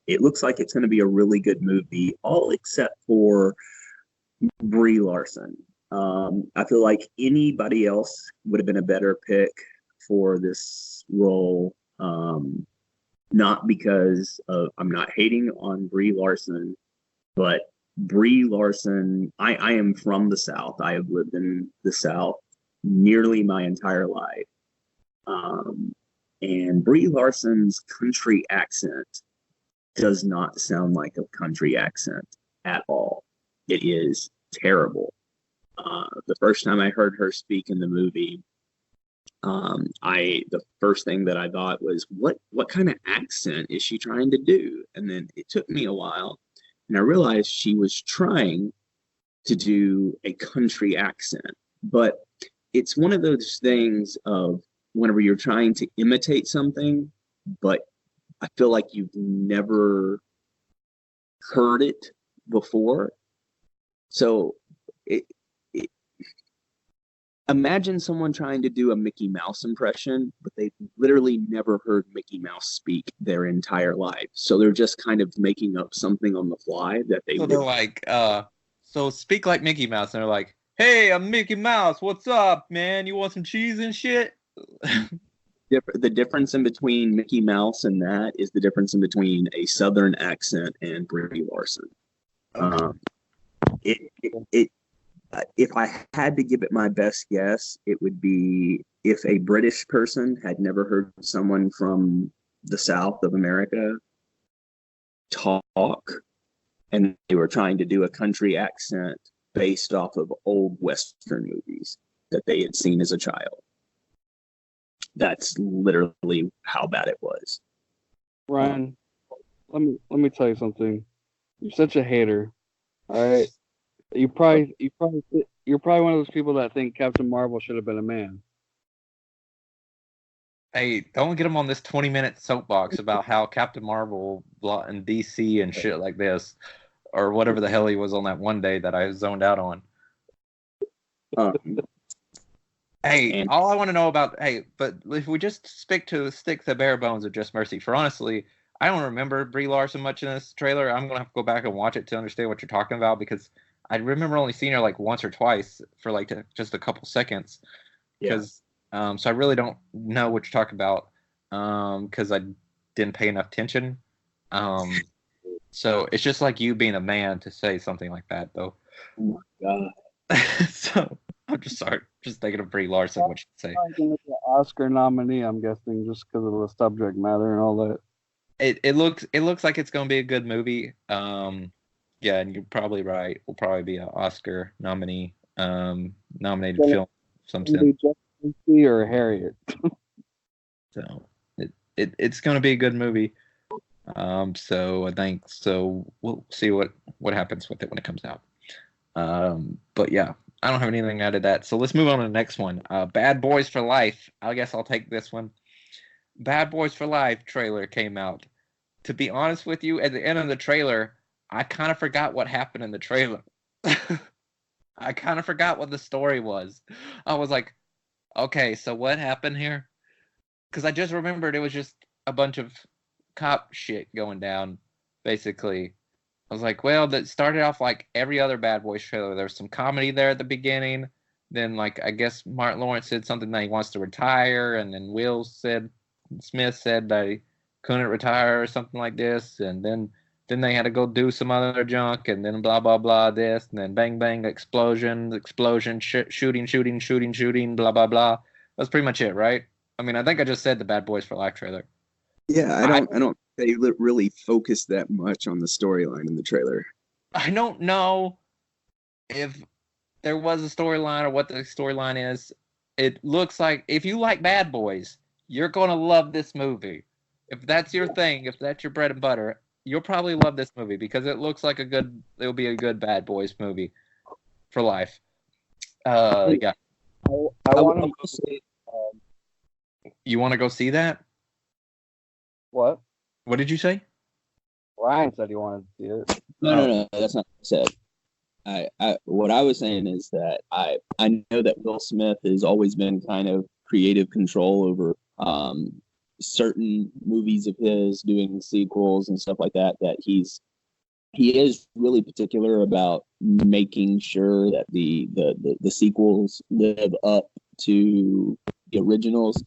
It looks like it's going to be a really good movie, all except for Brie Larson. I feel like anybody else would have been a better pick for this role. Not because I'm not hating on Brie Larson, but Brie Larson, I am from the South. I have lived in the South nearly my entire life. And Brie Larson's country accent does not sound like a country accent at all. It is terrible. The first time I heard her speak in the movie, the first thing that I thought was, what kind of accent is she trying to do? And then it took me a while, and I realized she was trying to do a country accent. But it's one of those things of whenever you're trying to imitate something, but I feel like you've never heard it before. So imagine someone trying to do a Mickey Mouse impression, but they've literally never heard Mickey Mouse speak their entire life. So they're just kind of making up something on the fly that they. So they're like, so speak like Mickey Mouse, and they're like, "Hey, I'm Mickey Mouse. What's up, man? You want some cheese and shit?" The difference in between Mickey Mouse and that is the difference in between a Southern accent and Brie Larson. if I had to give it my best guess, it would be if a British person had never heard someone from the South of America talk, and they were trying to do a country accent based off of old Western movies that they had seen as a child. That's literally how bad it was. Ryan, let me tell you something. You're such a hater. All right. You're probably one of those people that think Captain Marvel should have been a man. Hey, don't get him on this 20-minute soapbox about how Captain Marvel and DC and shit like this, or whatever the hell he was on that one day that I zoned out on. Hey, all I want to know about, but if we just stick to bare bones of Just Mercy, for honestly, I don't remember Brie Larson much in this trailer. I'm gonna have to go back and watch it to understand what you're talking about, because I remember only seeing her like once or twice for like just a couple seconds. Because so I really don't know what you're talking about, because I didn't pay enough attention. So it's just like you being a man to say something like that, though. Oh my God. So I'm just sorry, just thinking of Brie Larson, what she'd say. Oscar nominee, I'm guessing, just because of the subject matter and all that. It looks like it's gonna be a good movie. Yeah, and you're probably right. Will probably be an Oscar nominee, nominated film. Some sense. Jexi or Harriet. So it's gonna be a good movie. So I think we'll see what happens with it when it comes out. But yeah, I don't have anything to add to that. So let's move on to the next one. Bad Boys for Life. I guess I'll take this one. Bad Boys for Life trailer came out. To be honest with you, at the end of the trailer, I kind of forgot what happened in the trailer. I kind of forgot what the story was. I was like, okay, so what happened here? Because I just remembered it was just a bunch of cop shit going down, basically. I was like, well, that started off like every other Bad Boys trailer. There was some comedy there at the beginning. Then, like, I guess Martin Lawrence said something that he wants to retire. And then Smith said that he couldn't retire or something like this. And then they had to go do some other junk. And then blah, blah, blah, this. And then bang, bang, explosion, shooting, blah, blah, blah. That's pretty much it, right? I mean, I think I just said the Bad Boys for Life trailer. Yeah, I don't. They really focus that much on the storyline in the trailer. I don't know if there was a storyline or what the storyline is. It looks like if you like Bad Boys, you're gonna love this movie. If that's your thing, if that's your bread and butter, you'll probably love this movie because it looks like it'll be a good Bad Boys movie for life. Yeah. I want to go see. You want to go see that? What? What did you say? Ryan said he wanted to see it. No, that's not what I said. What I was saying is that I know that Will Smith has always been kind of creative control over certain movies of his, doing sequels and stuff like that. That he is really particular about making sure that the sequels live up to the originals.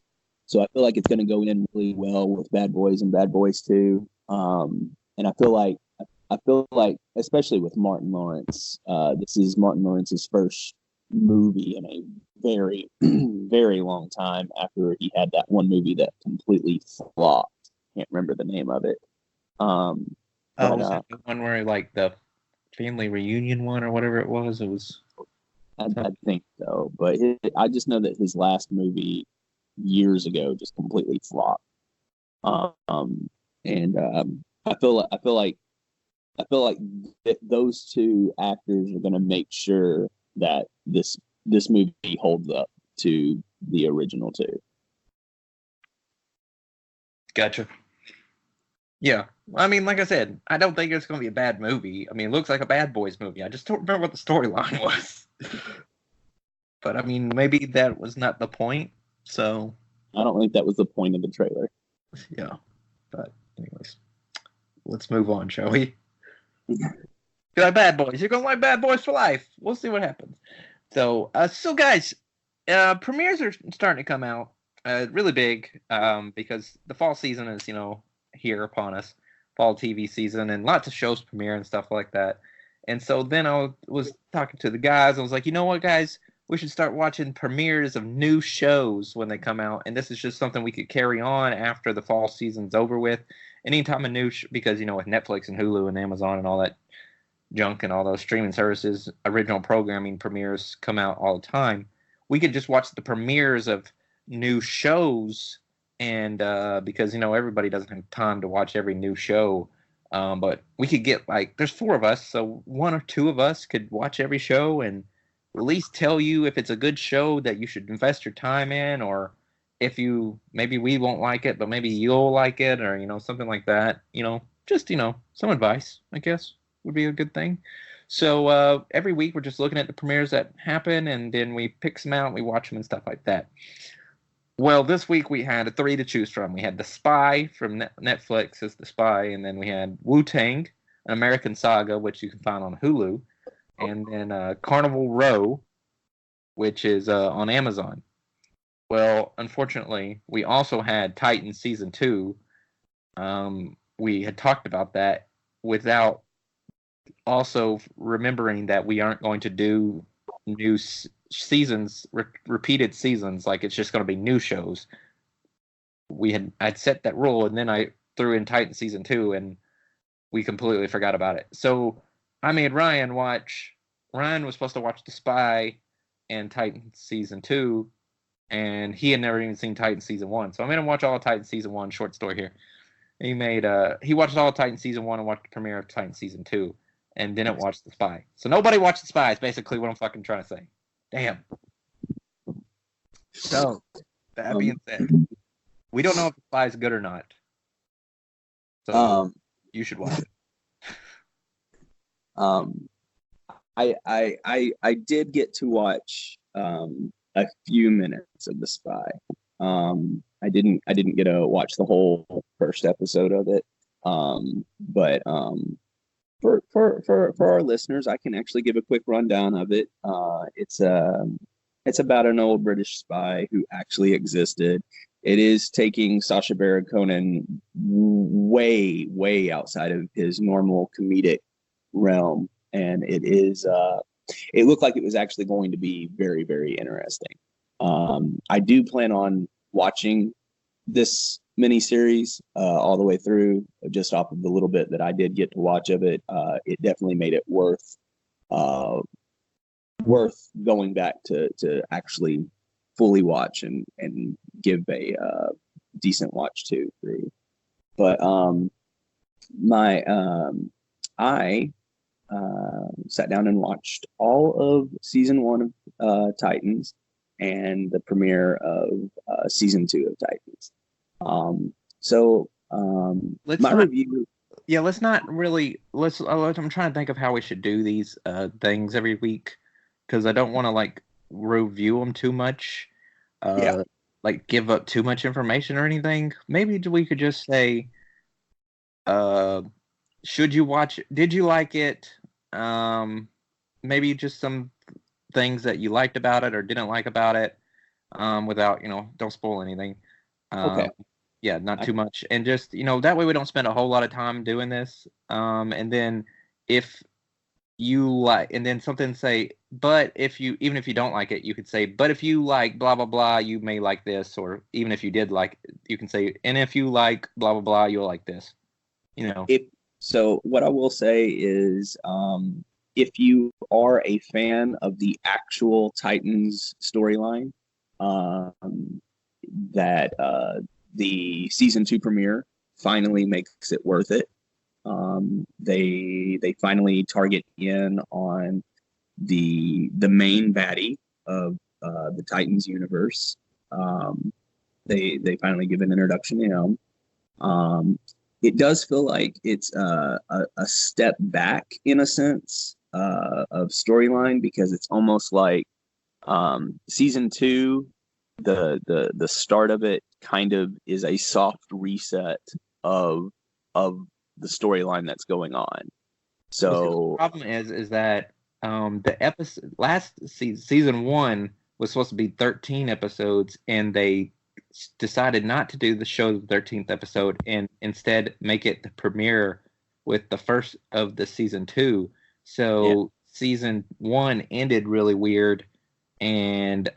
So I feel like it's going to go in really well with Bad Boys and Bad Boys 2. And I feel like, especially with Martin Lawrence, this is Martin Lawrence's first movie in a very, very long time after he had that one movie that completely flopped. Can't remember the name of it. Was that the one where like the family reunion one or whatever it was? It was. I think so, but I just know that his last movie years ago just completely flopped. I feel like those two actors are going to make sure that this movie holds up to the original too. Gotcha. Yeah, I mean, like I said, I don't think it's going to be a bad movie. I mean, it looks like a Bad Boys movie. I just don't remember what the storyline was. But I mean, maybe that was not the point. So I don't think that was the point of the trailer. Yeah, but anyways, let's move on, shall we? You like Bad Boys? You're gonna like Bad Boys for life. We'll see what happens. So guys, premieres are starting to come out really big because the fall season is here upon us, fall TV season, and lots of shows premiere and stuff like that. And so then I was talking to the guys. I was like, you know what, guys? We should start watching premieres of new shows when they come out. And this is just something we could carry on after the fall season's over with. Anytime a new because, with Netflix and Hulu and Amazon and all that junk and all those streaming services, original programming premieres come out all the time. We could just watch the premieres of new shows. And because, everybody doesn't have time to watch every new show. But we could get there's 4 of us, so 1 or 2 of us could watch every show and at least tell you if it's a good show that you should invest your time in, or if maybe we won't like it, but maybe you'll like it, or, something like that. Just, some advice, I guess, would be a good thing. So every week we're just looking at the premieres that happen, and then we pick some out and we watch them and stuff like that. Well, this week we had 3 to choose from. We had The Spy from Netflix as The Spy, and then we had Wu-Tang, an American Saga, which you can find on Hulu, and then Carnival Row, which is on Amazon. Well, unfortunately, we also had Titan Season 2. We had talked about that without also remembering that we aren't going to do new seasons, repeated seasons, like it's just going to be new shows. I'd set that rule, and then I threw in Titan Season 2, and we completely forgot about it. So I made Ryan watch. Ryan was supposed to watch The Spy and Titan Season 2, and he had never even seen Titan Season 1. So I made him watch all of Titan Season 1, short story here. He watched all of Titan Season 1 and watched the premiere of Titan Season 2, and didn't watch The Spy. So nobody watched The Spy is basically what I'm fucking trying to say. Damn. So, that being said, we don't know if The Spy is good or not. So, you should watch it. I did get to watch a few minutes of The Spy. I didn't get to watch the whole first episode of it. But for our listeners, I can actually give a quick rundown of it. It's about an old British spy who actually existed. It is taking Sacha Baron Cohen way, way outside of his normal comedic realm, and it is. It looked like it was actually going to be very, very interesting. I do plan on watching this miniseries all the way through, just off of the little bit that I did get to watch of it. It definitely made it worth going back to actually fully watch and give a decent watch to through. But I sat down and watched all of season 1 of Titans and the premiere of season 2 of Titans. Review. Yeah, let's not really. I'm trying to think of how we should do these things every week, because I don't want to review them too much. Give up too much information or anything. Maybe we could just say, should you watch it? Did you like it? Maybe just some things that you liked about it or didn't like about it, without, don't spoil anything. Okay. Yeah, not too much. And just, that way we don't spend a whole lot of time doing this. And then if you like, and then something say, but even if you don't like it, you could say, but if you like blah, blah, blah, you may like this. Or even if you did like, you can say, and if you like blah, blah, blah, you'll like this. So what I will say is, if you are a fan of the actual Titans storyline, that the season 2 premiere finally makes it worth it. They finally target in on the main baddie of the Titans universe. They finally give an introduction to him. It does feel like it's a step back in a sense of storyline, because it's almost like season 2, the start of it kind of is a soft reset of the storyline that's going on. So the problem is that the episode last season 1 was supposed to be 13 episodes, and they decided not to do the show's 13th episode and instead make it the premiere with the first of the season 2, So season 1 ended really weird. And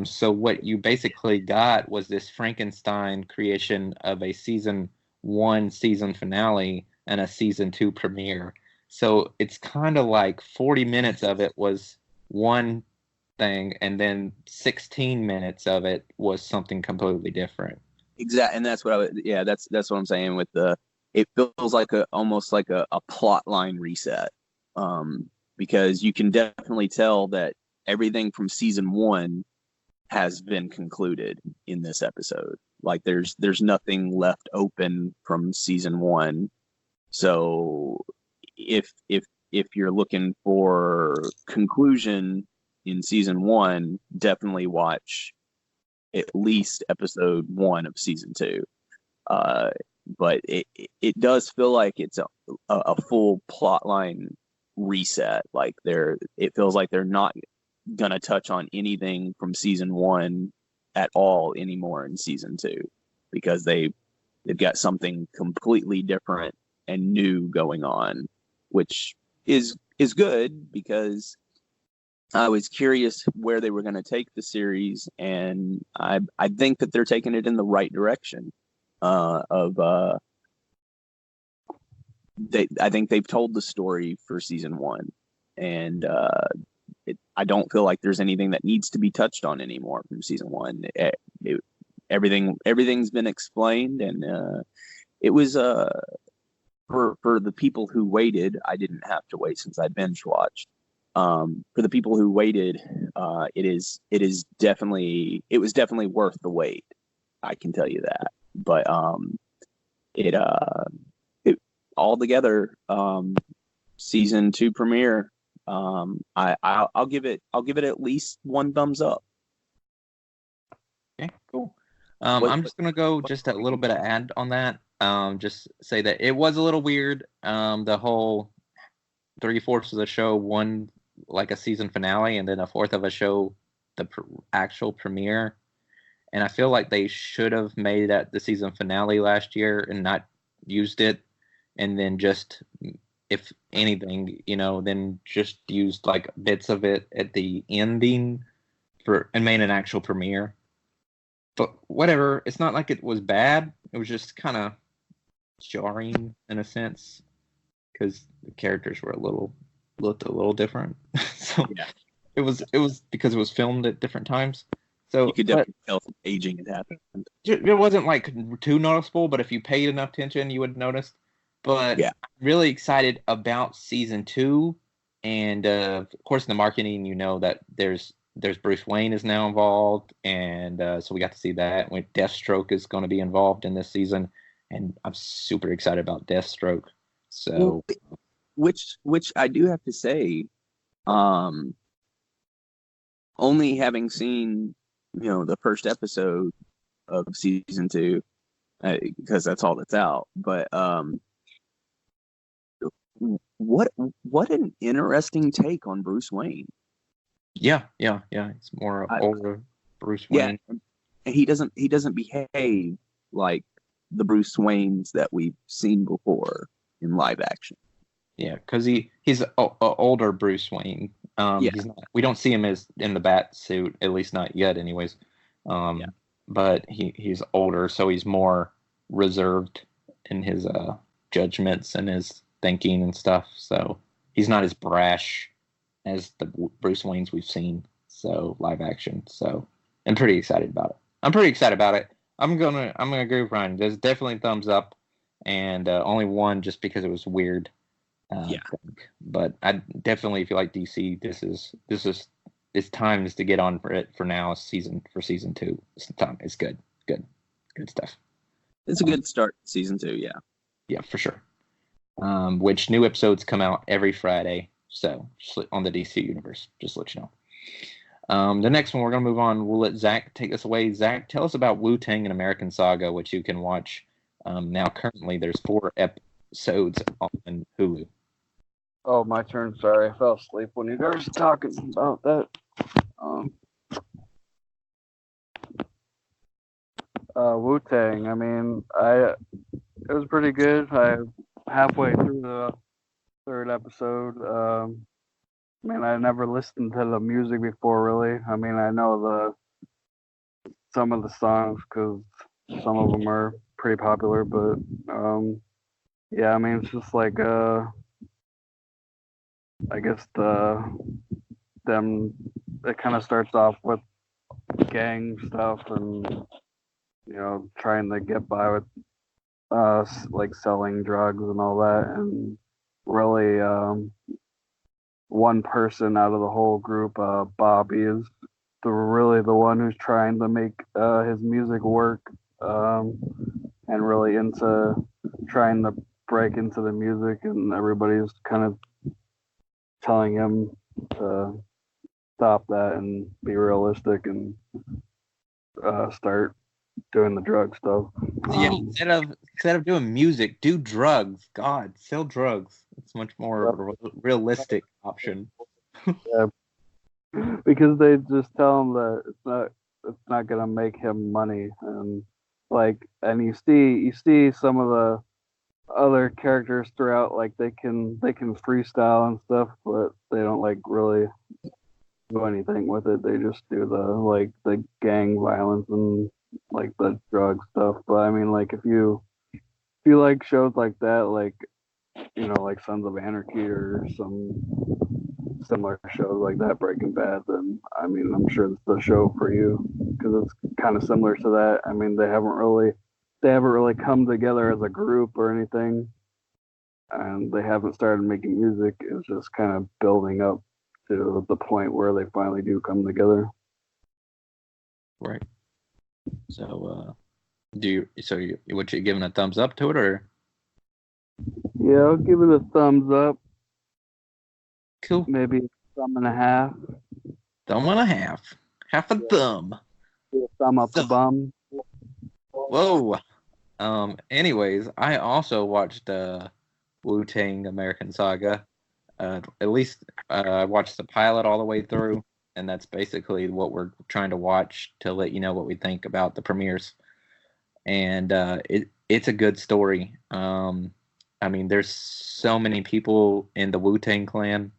so what you basically got was this Frankenstein creation of a season 1 season finale and a season 2 premiere. So it's kind of like 40 minutes of it was one thing, and then 16 minutes of it was something completely different. Exactly, and that's what that's what I'm saying with it feels like almost like a plot line reset, because you can definitely tell that everything from season 1 has been concluded in this episode. Like there's nothing left open from season 1. So if you're looking for conclusion in season 1, definitely watch at least episode 1 of season 2. But it does feel like it's a full plotline reset. Like it feels like they're not gonna touch on anything from season 1 at all anymore in season 2, because they've got something completely different and new going on, which is good, because I was curious where they were going to take the series, and I think that they're taking it in the right direction. I think they've told the story for season 1, and I don't feel like there's anything that needs to be touched on anymore from season 1. Everything's been explained, and it was for the people who waited. I didn't have to wait since I binge watched. For the people who waited, it was definitely worth the wait. I can tell you that. But it all together, season 2 premiere. I'll give it at least 1 thumbs up. Okay, cool. I'm just gonna go just a little bit of add on that. Just say that it was a little weird. The whole 3/4 of the show, one like a season finale, and then a fourth of a show, the actual premiere. And I feel like they should have made that the season finale last year and not used it, and then just, if anything, then just used like bits of it at the ending and made an actual premiere. But whatever, it's not like it was bad. It was just kind of jarring in a sense, because the characters were looked a little different. So yeah. it was because it was filmed at different times. So you could definitely tell some aging had happened. It wasn't like too noticeable, but if you paid enough attention, you would notice. But yeah, I'm really excited about season 2, and of course, in the marketing, that there's Bruce Wayne is now involved, and so we got to see that. When Deathstroke is going to be involved in this season, and I'm super excited about Deathstroke. So, which I do have to say, only having seen the first episode of season 2, because that's all that's out. But what an interesting take on Bruce Wayne. Yeah. It's more older Bruce Wayne. Yeah, and he doesn't behave like the Bruce Waynes that we've seen before in live action. Yeah, because he's a older Bruce Wayne. He's not, we don't see him as in the bat suit, at least not yet, anyways. But he's older, so he's more reserved in his judgments and his thinking and stuff. So he's not as brash as the Bruce Waynes we've seen. So live action. So I'm pretty excited about it. I'm gonna agree with Ryan. There's definitely thumbs up, and only 1 just because it was weird. But I definitely feel like DC. It's time to get on for it for now. Season 2. It's the time. It's good stuff. It's a good start to season 2. Yeah, for sure. Which new episodes come out every Friday. So just on the DC universe, just to let you know. The next one we're gonna move on. We'll let Zach take us away. Zach, tell us about Wu-Tang: An American Saga, which you can watch now. Currently, there's 4 episodes on Hulu. Oh, my turn. Sorry, I fell asleep when you guys were talking about that. Wu-Tang. I mean, it was pretty good. I halfway through the third episode. I mean, I never listened to the music before, really. I mean, I know some of the songs because some of them are pretty popular, but yeah, I mean, it's just like I guess them. It kind of starts off with gang stuff and trying to get by with like selling drugs and all that, and really one person out of the whole group, Bobby, is really the one who's trying to make his music work, and really into trying to break into the music, and everybody's kind of telling him to stop that and be realistic and start doing the drug stuff. Yeah, instead of doing music, do drugs. God, sell drugs. It's much more of a realistic option. Yeah, because they just tell him that it's not gonna make him money, and you see some of the other characters throughout, like they can freestyle and stuff, but they don't like really do anything with it. They just do the gang violence and like the drug stuff. But I mean, like if you like shows like that, like like Sons of Anarchy or some similar shows like that, Breaking Bad, then I mean, I'm sure it's the show for you because it's kind of similar to that. I mean, they haven't really come together as a group or anything, and they haven't started making music. It's just kind of building up to the point where they finally do come together. Right. So, what you giving a thumbs up to it, or? Yeah, I'll give it a thumbs up. Cool. Maybe a thumb and a half. Thumb and a half. Half a thumb. A thumb up the bum. Whoa. Anyways, I also watched Wu-Tang American Saga. At least I watched the pilot all the way through, and that's basically what we're trying to watch to let you know what we think about the premieres. And it's a good story. I mean, there's so many people in the Wu-Tang Clan.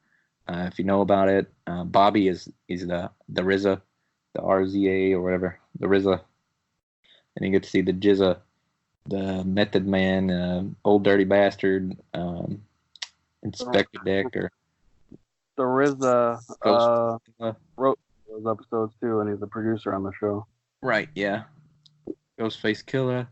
If you know about it, Bobby is the RZA, the RZA or whatever, the RZA. And you get to see the Jizza, the Method Man, Old Dirty Bastard, Inspector Deck, or The RZA wrote those episodes too, and he's a producer on the show. Right, yeah. Ghostface Killer.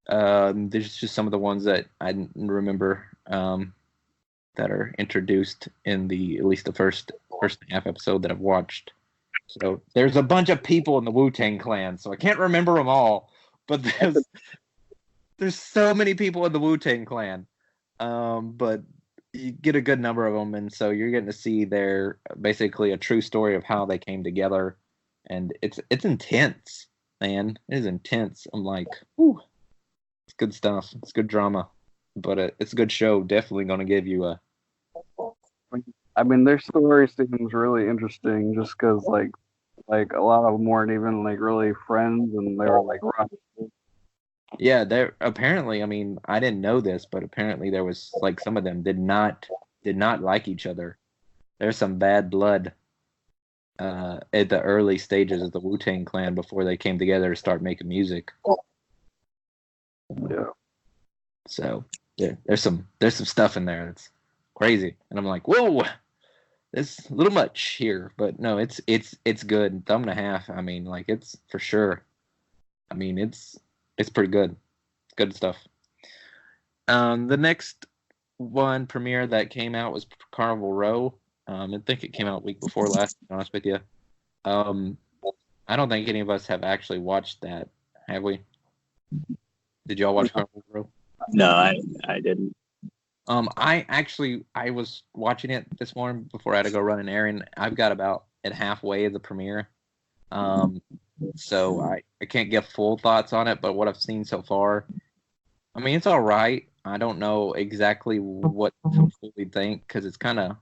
There's just some of the ones that I didn't remember that are introduced in at least the first half episode that I've watched. So there's a bunch of people in the Wu-Tang Clan, so I can't remember them all, but there's so many people in the Wu-Tang Clan. But you get a good number of them, and so you're getting to see their basically a true story of how they came together, and it's intense, man. It is intense. I'm like, whew. It's good stuff. It's good drama, but it's a good show. Definitely going to give you a. I mean, their story seems really interesting, just because like a lot of them weren't even like really friends, and they were like rivals. Yeah, they're apparently. I mean, I didn't know this, but apparently there was like some of them did not like each other. There's some bad blood at the early stages of the Wu-Tang Clan before they came together to start making music. Yeah. So there's some stuff in there that's crazy, and I'm like, whoa, there's a little much here, but no, it's good. Thumb and a half. I mean, like it's for sure. I mean, it's pretty good. It's good stuff. The next one premiere that came out was Carnival Row. I think it came out a week before last. To be honest with you, I don't think any of us have actually watched that. Have we? Did y'all watch Carnival Row? No, I didn't. I was watching it this morning before I had to go run an errand. I've got about at halfway of the premiere. So I can't give full thoughts on it, but what I've seen so far, I mean, it's all right. I don't know exactly what to completely think because it's kind of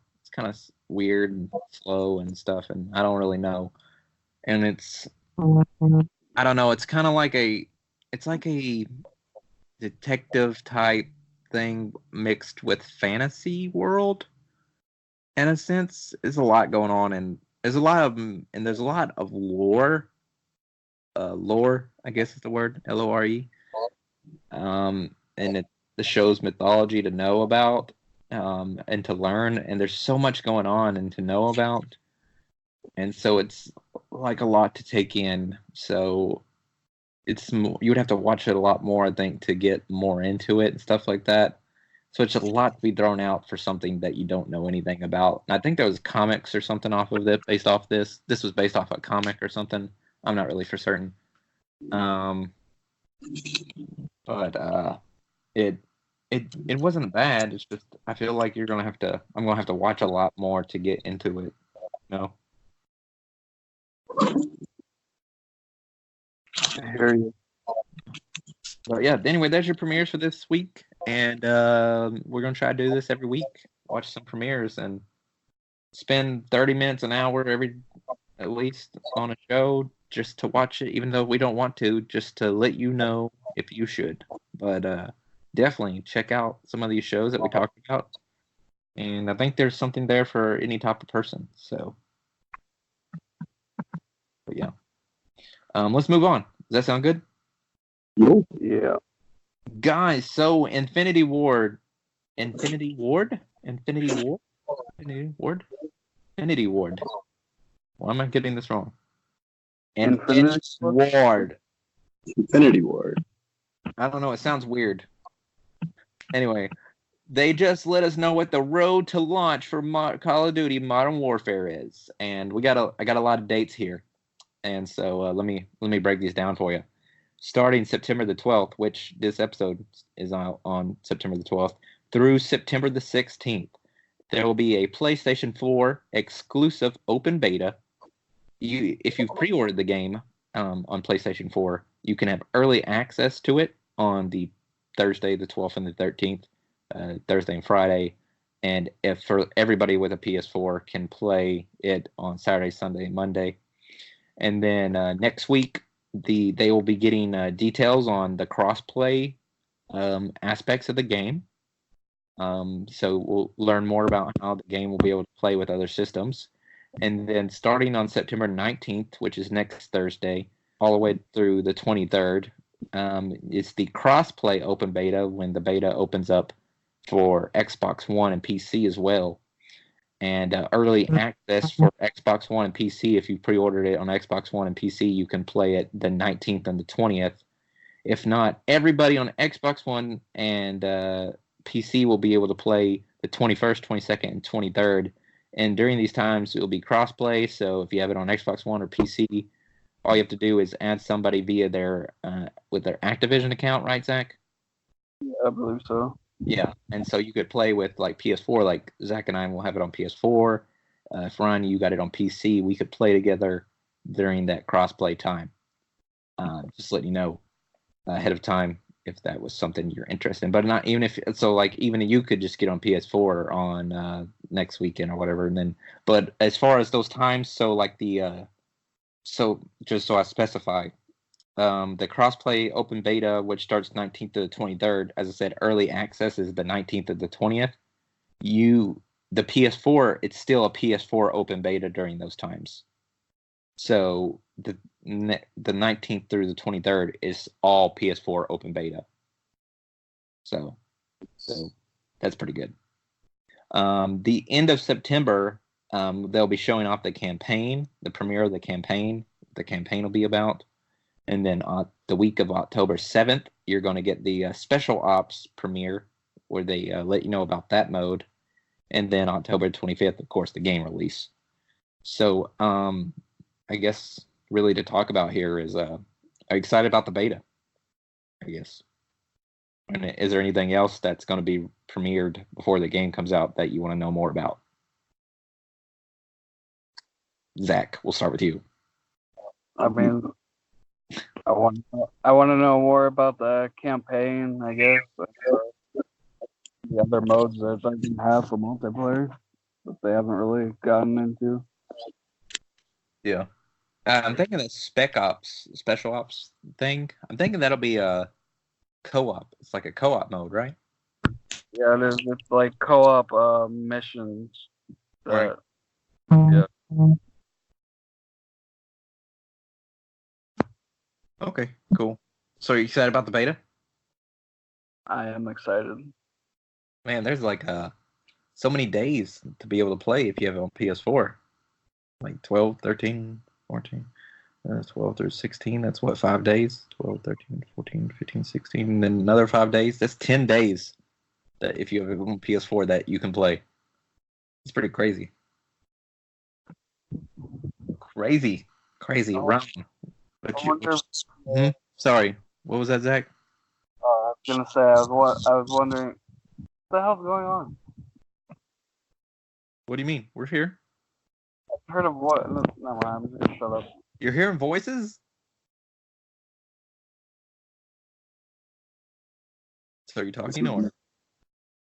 weird and slow and stuff, and I don't really know. And I don't know. It's kind of like it's like a detective type thing mixed with fantasy world. In a sense, there's a lot going on, and there's a lot of lore. Lore, I guess is the word, LORE. And the show's mythology to know about, and to learn. And there's so much going on and to know about, and so it's like a lot to take in. So you would have to watch it a lot more, I think, to get more into it and stuff like that. So it's a lot to be thrown out for something that you don't know anything about. And I think there was comics or something off of it based off this. This was based off a comic or something. I'm not really for certain. But it wasn't bad. It's just I feel like I'm gonna have to watch a lot more to get into it. No. I hear you. But yeah, anyway, there's your premieres for this week, and we're gonna try to do this every week. Watch some premieres and spend 30 minutes, an hour at least on a show just to watch it, even though we don't want to, just to let you know if you should. But definitely check out some of these shows that we talked about, and I think there's something there for any type of person. So, but yeah, let's move on. Does that sound good? Yeah. Guys, so Infinity Ward. Why am I getting this wrong? Infinity Ward. Infinity Ward. I don't know. It sounds weird. Anyway, they just let us know what the road to launch for Call of Duty Modern Warfare is, and I got a lot of dates here, and so let me break these down for you. Starting September the 12th, which this episode is on September the 12th, through September the 16th, there will be a PlayStation 4 exclusive open beta. If you've pre-ordered the game on PlayStation 4, you can have early access to it on the Thursday, the 12th and the 13th, Thursday and Friday. And if for everybody with a PS4 can play it on Saturday, Sunday, and Monday. And then next week, they will be getting details on the cross-play aspects of the game. So we'll learn more about how the game will be able to play with other systems. And then starting on September 19th, which is next Thursday, all the way through the 23rd, it's the cross-play open beta when the beta opens up for Xbox One and PC as well. And early access for Xbox One and PC, if you pre-ordered it on Xbox One and PC, you can play it the 19th and the 20th. If not, everybody on Xbox One and PC will be able to play the 21st, 22nd, and 23rd. And during these times, it will be cross-play. So if you have it on Xbox One or PC, all you have to do is add somebody via their with their Activision account, right, Zach? Yeah, I believe so. Yeah, and so you could play with like PS4, like Zach and I will have it on PS4. If Ron, you got it on PC, we could play together during that cross-play time. Just letting you know ahead of time if that was something you're interested in. But not even if so, like even you could just get on PS4 on next weekend or whatever. And then, but as far as those times, so like so just so I specify. The crossplay open beta, which starts 19th to the 23rd, as I said, early access is the 19th to the 20th. The PS4, it's still a PS4 open beta during those times. So the 19th through the 23rd is all PS4 open beta. So that's pretty good. The end of September, they'll be showing off the campaign, the premiere of the campaign. The campaign will be about. And then the week of October 7th, you're going to get the Special Ops premiere, where they let you know about that mode. And then October 25th, of course, the game release. So I guess really to talk about here is I'm excited about the beta, I guess. And is there anything else that's going to be premiered before the game comes out that you want to know more about? Zach, we'll start with you. I mean, I want to know more about the campaign, I guess. The other modes that they can have for multiplayer that they haven't really gotten into. Yeah. I'm thinking that Special Ops thing, I'm thinking that'll be a co-op. It's like a co-op mode, right? Yeah, it's like co-op missions. Right. Yeah. Okay, cool. So are you excited about the beta? I am excited. Man, there's like so many days to be able to play if you have it on PS4. Like 12, 13, 14, 12 through 16. That's what, 5 days? 12, 13, 14, 15, 16, and then another 5 days. That's 10 days that if you have it on PS4 that you can play. It's pretty crazy. Crazy. Oh, Run. I wonder if, Sorry. What was that, Zach? I was gonna say I was wondering what the hell's going on. What do you mean? We're here. I've heard of what? No, I'm just gonna shut up. You're hearing voices? So are you talking or?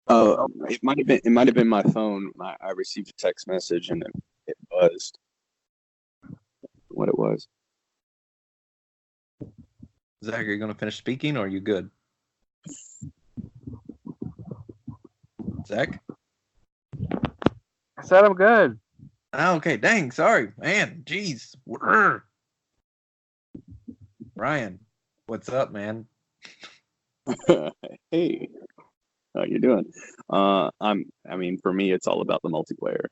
Oh, it might have been my phone. I received a text message and it buzzed. What it was? Zach, are you going to finish speaking or are you good? Zach? I said I'm good. Oh, okay, dang, sorry. Man, jeez. Ryan, what's up, man? Hey, how you doing? I mean, for me, it's all about the multiplayer.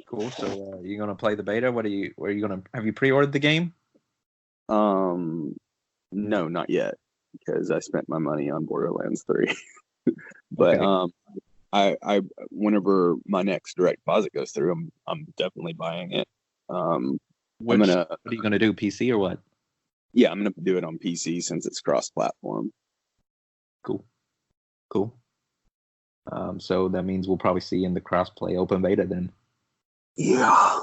Cool. So, you gonna play the beta? What are you gonna? Have you pre-ordered the game? No, not yet, because I spent my money on Borderlands 3. But Okay. I whenever my next direct deposit goes through, I'm definitely buying it. What are you gonna do? PC or what? Yeah, I'm gonna do it on PC since it's cross-platform. Cool. So that means we'll probably see you in the cross-play open beta then. Yeah.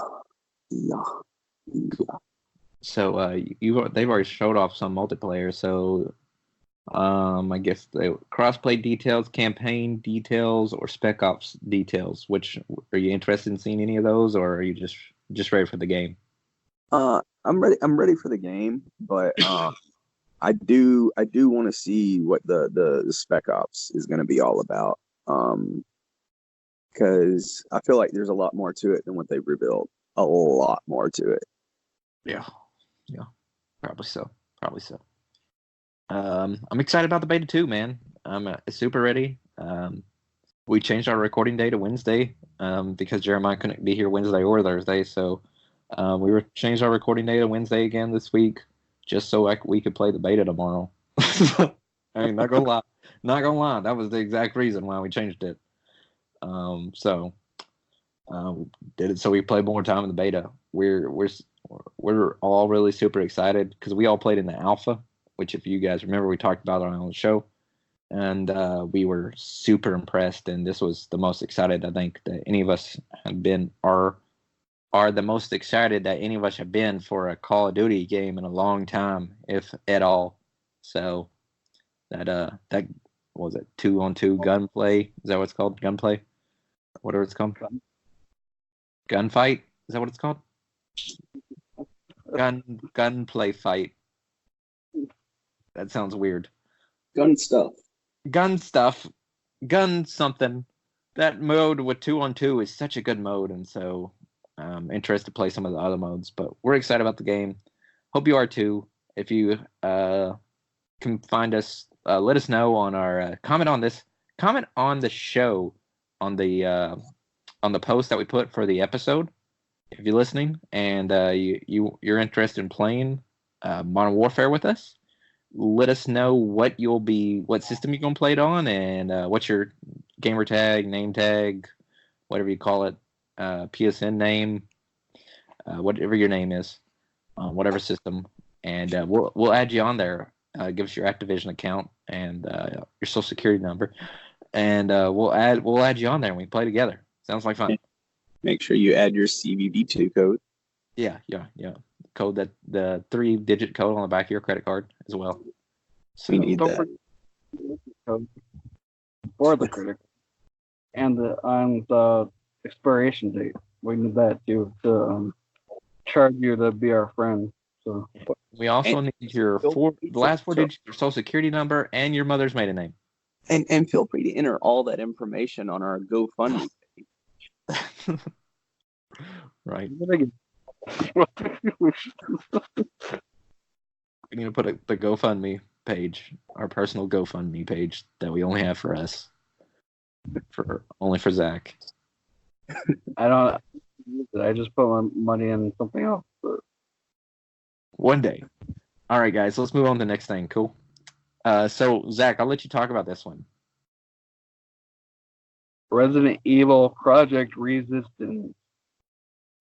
So they've already showed off some multiplayer. So I guess the cross-play details, campaign details, or Spec Ops details. Which are you interested in seeing any of those, or are you just ready for the game? I'm ready. I'm ready for the game, but I do want to see what the Spec Ops is going to be all about. Because I feel like there's a lot more to it than what they've revealed. A lot more to it. Yeah, probably so. I'm excited about the beta too, man. I'm super ready. We changed our recording day to Wednesday because Jeremiah couldn't be here Wednesday or Thursday, so we changed our recording day to Wednesday again this week, just so we could play the beta tomorrow. I mean, not gonna lie, that was the exact reason why we changed it. So did it so we play more time in the beta. We're all really super excited because we all played in the alpha, which if you guys remember we talked about it on the show, and we were super impressed. And this was the most excited I think that any of us have been, are the most excited that any of us have been for a Call of Duty game in a long time, if at all. So that what was it, 2-on-2 gunplay? Is that what it's called? Gunplay? Whatever it's called. Gunfight? Is that what it's called? Gunplay fight. That sounds weird. Gun stuff. Gun stuff. Gun something. That mode with 2-on-2 is such a good mode, and so I'm interested to play some of the other modes. But we're excited about the game. Hope you are too. If you can find us, let us know on our comment on the show on the post that we put for the episode. If you're listening and you're interested in playing Modern Warfare with us, let us know what system you're gonna play it on, and what's your gamer tag, name tag, whatever you call it, PSN name, whatever your name is, on whatever system, and we'll add you on there. Give us your Activision account and your social security number, and we'll add you on there and we play together. Sounds like fun. Make sure you add your CVV2 code. Yeah. Code that the 3-digit code on the back of your credit card as well. So We need Don't that. forget for the critic and the expiration date. We need that too to charge you to be our friend. So We also need your the last 4 digits of your social security number and your mother's maiden name. And feel free to enter all that information on our GoFundMe. Right. we We need to put the GoFundMe page, our personal GoFundMe page that we only have for us, only for Zach. I don't. I just put my money in something else. But One day. All right, guys, let's move on to the next thing. Cool. So Zach, I'll let you talk about this one. Resident Evil Project Resistance.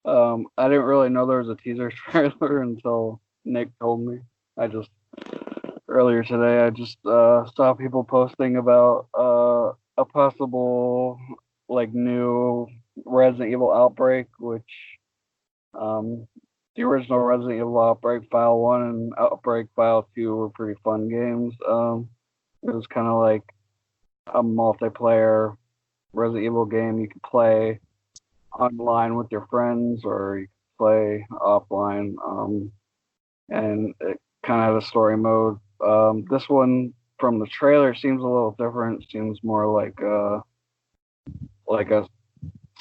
I didn't really know there was a teaser trailer until Nick told me. Earlier today, I just saw people posting about a possible new Resident Evil Outbreak, which the original Resident Evil Outbreak File 1 and Outbreak File 2 were pretty fun games. It was kind of like a multiplayer Resident Evil game you could play online with your friends or you could play offline. And it kind of had a story mode. This one from the trailer seems a little different. Seems more like a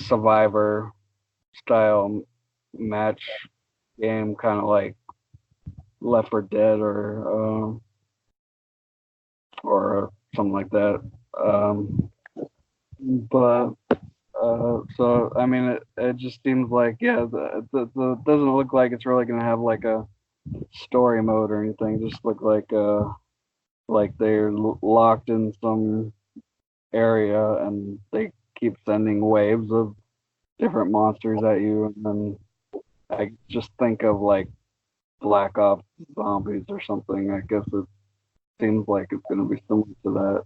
Survivor style match game, kind of like Left 4 Dead or something like that. So I mean, it just seems like the doesn't look like it's really gonna have like a story mode or anything. Just look like they're locked in some area and they keep sending waves of different monsters at you, and then I just think of like Black Ops Zombies or something. I guess it seems like it's gonna be similar to that.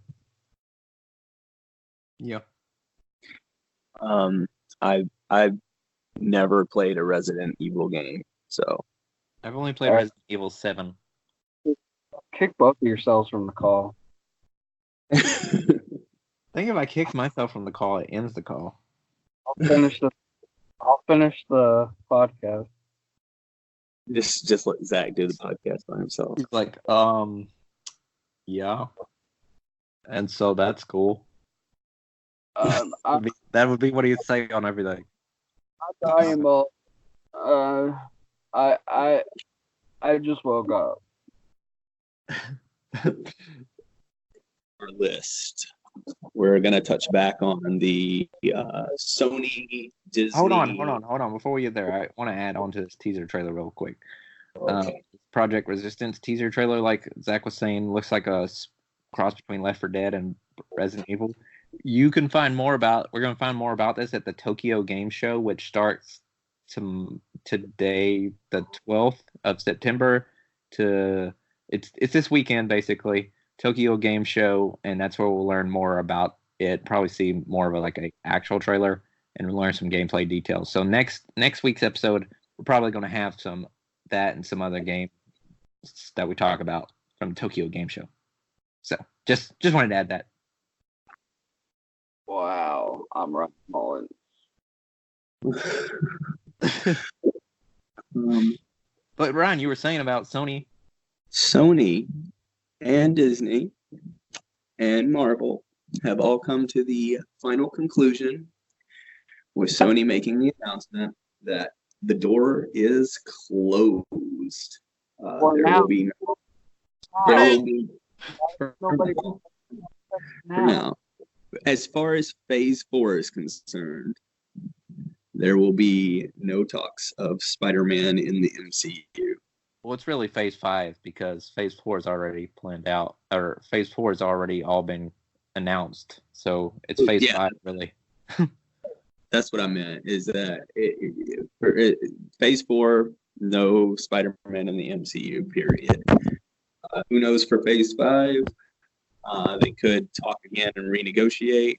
Yeah. I've never played a Resident Evil game, so I've only played Resident Evil 7. Kick both of yourselves from the call. I think if I kick myself from the call, it ends the call. I'll finish the podcast. just let Zach do the podcast by himself. He's like, yeah. And so that's cool. That would be what he'd say on everything. I just woke up. Our list. We're gonna touch back on the Sony Disney. Hold on. Before we get there, I want to add on to this teaser trailer real quick. Okay. Project Resistance teaser trailer, like Zach was saying, looks like a cross between Left 4 Dead and Resident Evil. We're going to find more about this at the Tokyo Game Show, which starts today, the 12th of September. It's this weekend, basically. Tokyo Game Show, and that's where we'll learn more about it. Probably see more of a actual trailer and learn some gameplay details. So next week's episode, we're probably going to have some that and some other games that we talk about from the Tokyo Game Show. So just wanted to add that. Wow, I'm Ryan Mullins. But Ryan, you were saying about Sony and Disney and Marvel have all come to the final conclusion, with Sony making the announcement that the door is closed. There will be now. As far as Phase 4 is concerned, there will be no talks of Spider-Man in the MCU. Well, it's really Phase 5 because Phase 4 is already planned out, or Phase 4 has already all been announced. So it's Phase 5, really. That's what I meant, is that Phase 4, no Spider-Man in the MCU, period. Who knows for Phase 5? They could talk again and renegotiate,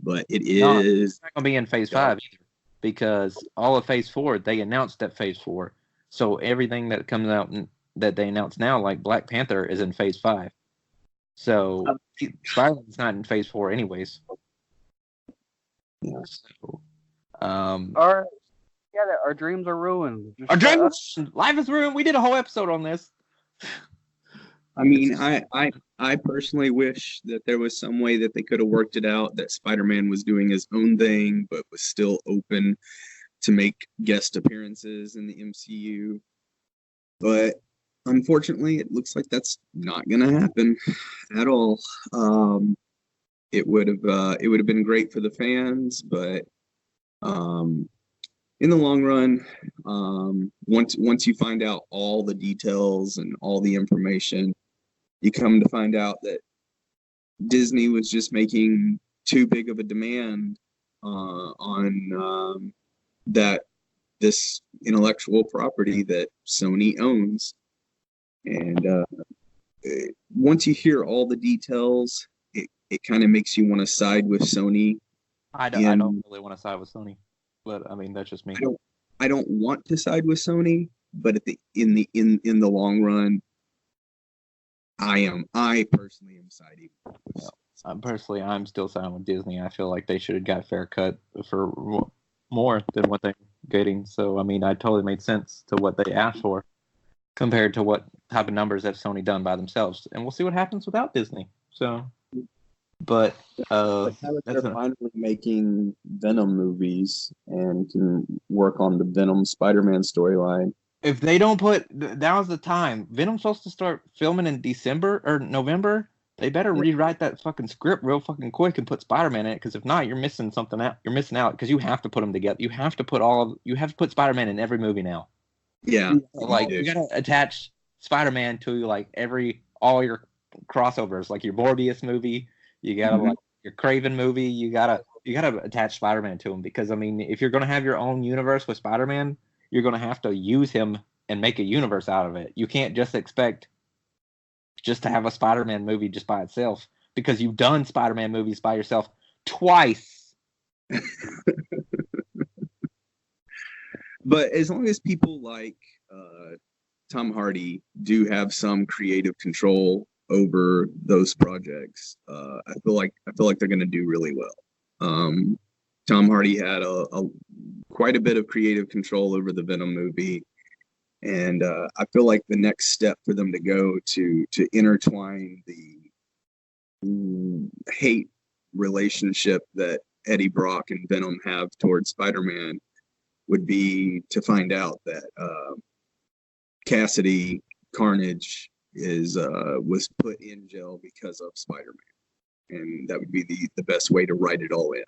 but it's not going to be in Phase 5 either, because all of Phase 4, they announced at Phase 4. So everything that comes out that they announce now, like Black Panther, is in Phase 5. So Spider-Man's not in Phase 4 anyways. Yeah. So, All right. Get it? Our dreams are ruined. Just Our shut up. dreams, life is ruined. We did a whole episode on this. I mean, I personally wish that there was some way that they could have worked it out that Spider-Man was doing his own thing, but was still open to make guest appearances in the MCU. But unfortunately, it looks like that's not going to happen at all. It would have been great for the fans, but in the long run, once you find out all the details and all the information, you come to find out that Disney was just making too big of a demand on that this intellectual property that Sony owns. And once you hear all the details, it kind of makes you want to side with Sony. I don't really want to side with Sony, but I mean that's just me. I don't want to side with Sony, but in the long run, I personally am siding with Sony. I'm still siding with Disney. I feel like they should have got a fair cut for more than what they're getting. So I mean, I totally made sense to what they asked for compared to what type of numbers have Sony done by themselves. And we'll see what happens without Disney. So, but now that they're finally making Venom movies and can work on the Venom Spider-Man storyline. If they don't now's the time. Venom's supposed to start filming in December or November. They better rewrite that fucking script real fucking quick and put Spider-Man in it, because if not, you're missing something out. You're missing out because you have to put them together. You have to put Spider-Man in every movie now. Yeah, like you gotta attach Spider-Man to like all your crossovers, like your Morbius movie. You gotta like your Craven movie. You gotta attach Spider-Man to him, because I mean, if you're gonna have your own universe with Spider-Man, you're going to have to use him and make a universe out of it. You can't just expect just to have a Spider-Man movie just by itself, because you've done Spider-Man movies by yourself twice. But as long as people like Tom Hardy do have some creative control over those projects, I feel like they're going to do really well. Tom Hardy had quite a bit of creative control over the Venom movie, and I feel like the next step for them to go to intertwine the hate relationship that Eddie Brock and Venom have towards Spider-Man would be to find out that Cassidy Carnage was put in jail because of Spider-Man, and that would be the best way to write it all in.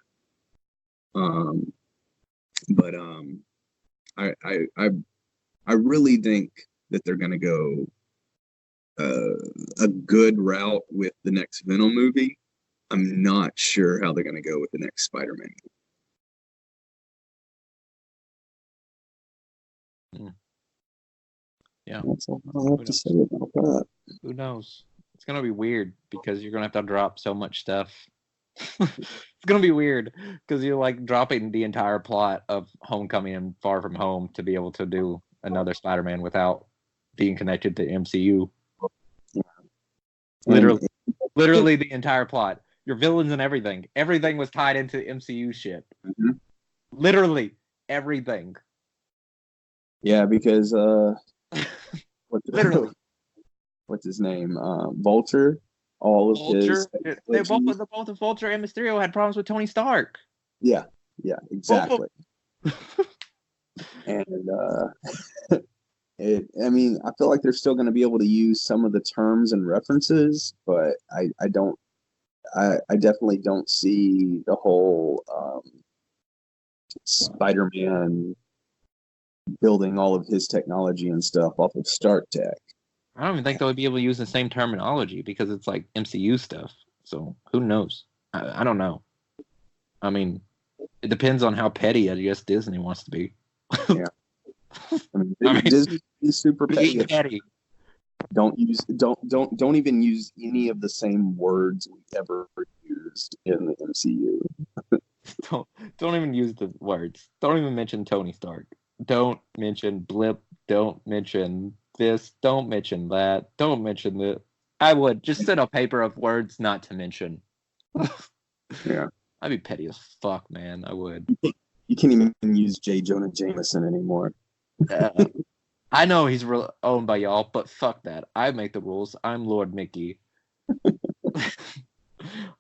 But I really think that they're going to go a good route with the next Venom movie. I'm not sure how they're going to go with the next Spider-Man movie. Yeah, that's all I have to say about that. Who knows? It's gonna be weird because you're gonna have to drop so much stuff. It's gonna be weird because you're like dropping the entire plot of Homecoming and Far From Home to be able to do another Spider-Man without being connected to MCU. Yeah. Literally the entire plot. Your villains and everything. Everything was tied into MCU shit. Mm-hmm. Literally everything. Yeah, because literally. What's his name? Vulture. All of Vulture. his. Both Vulture and Mysterio had problems with Tony Stark. Yeah, exactly. And I mean, I feel like they're still going to be able to use some of the terms and references, but I definitely don't see the whole Spider-Man building all of his technology and stuff off of Stark Tech. I don't even think they would be able to use the same terminology because it's like MCU stuff. So who knows? I don't know. I mean, it depends on how petty I guess Disney wants to be. Yeah. I mean, Disney is super petty. Don't even use any of the same words we ever used in the MCU. Don't even use the words. Don't even mention Tony Stark. Don't mention blip. Don't mention this. Don't mention that. Don't mention that. I would just send a paper of words not to mention. Yeah. I'd be petty as fuck, man. I would. You can't even use J. Jonah Jameson anymore. I know he's owned by y'all, but fuck that. I make the rules. I'm Lord Mickey. All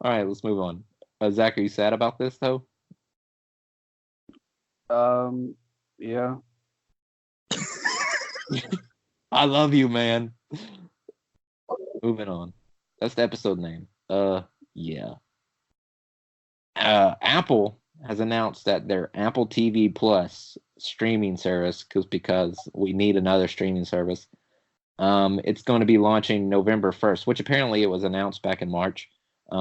right, let's move on. Zach, are you sad about this though? Yeah. I love you, man. Moving on. That's the episode name. Yeah. Apple has announced that their Apple TV Plus streaming service, because we need another streaming service, it's going to be launching November 1st, which apparently it was announced back in March.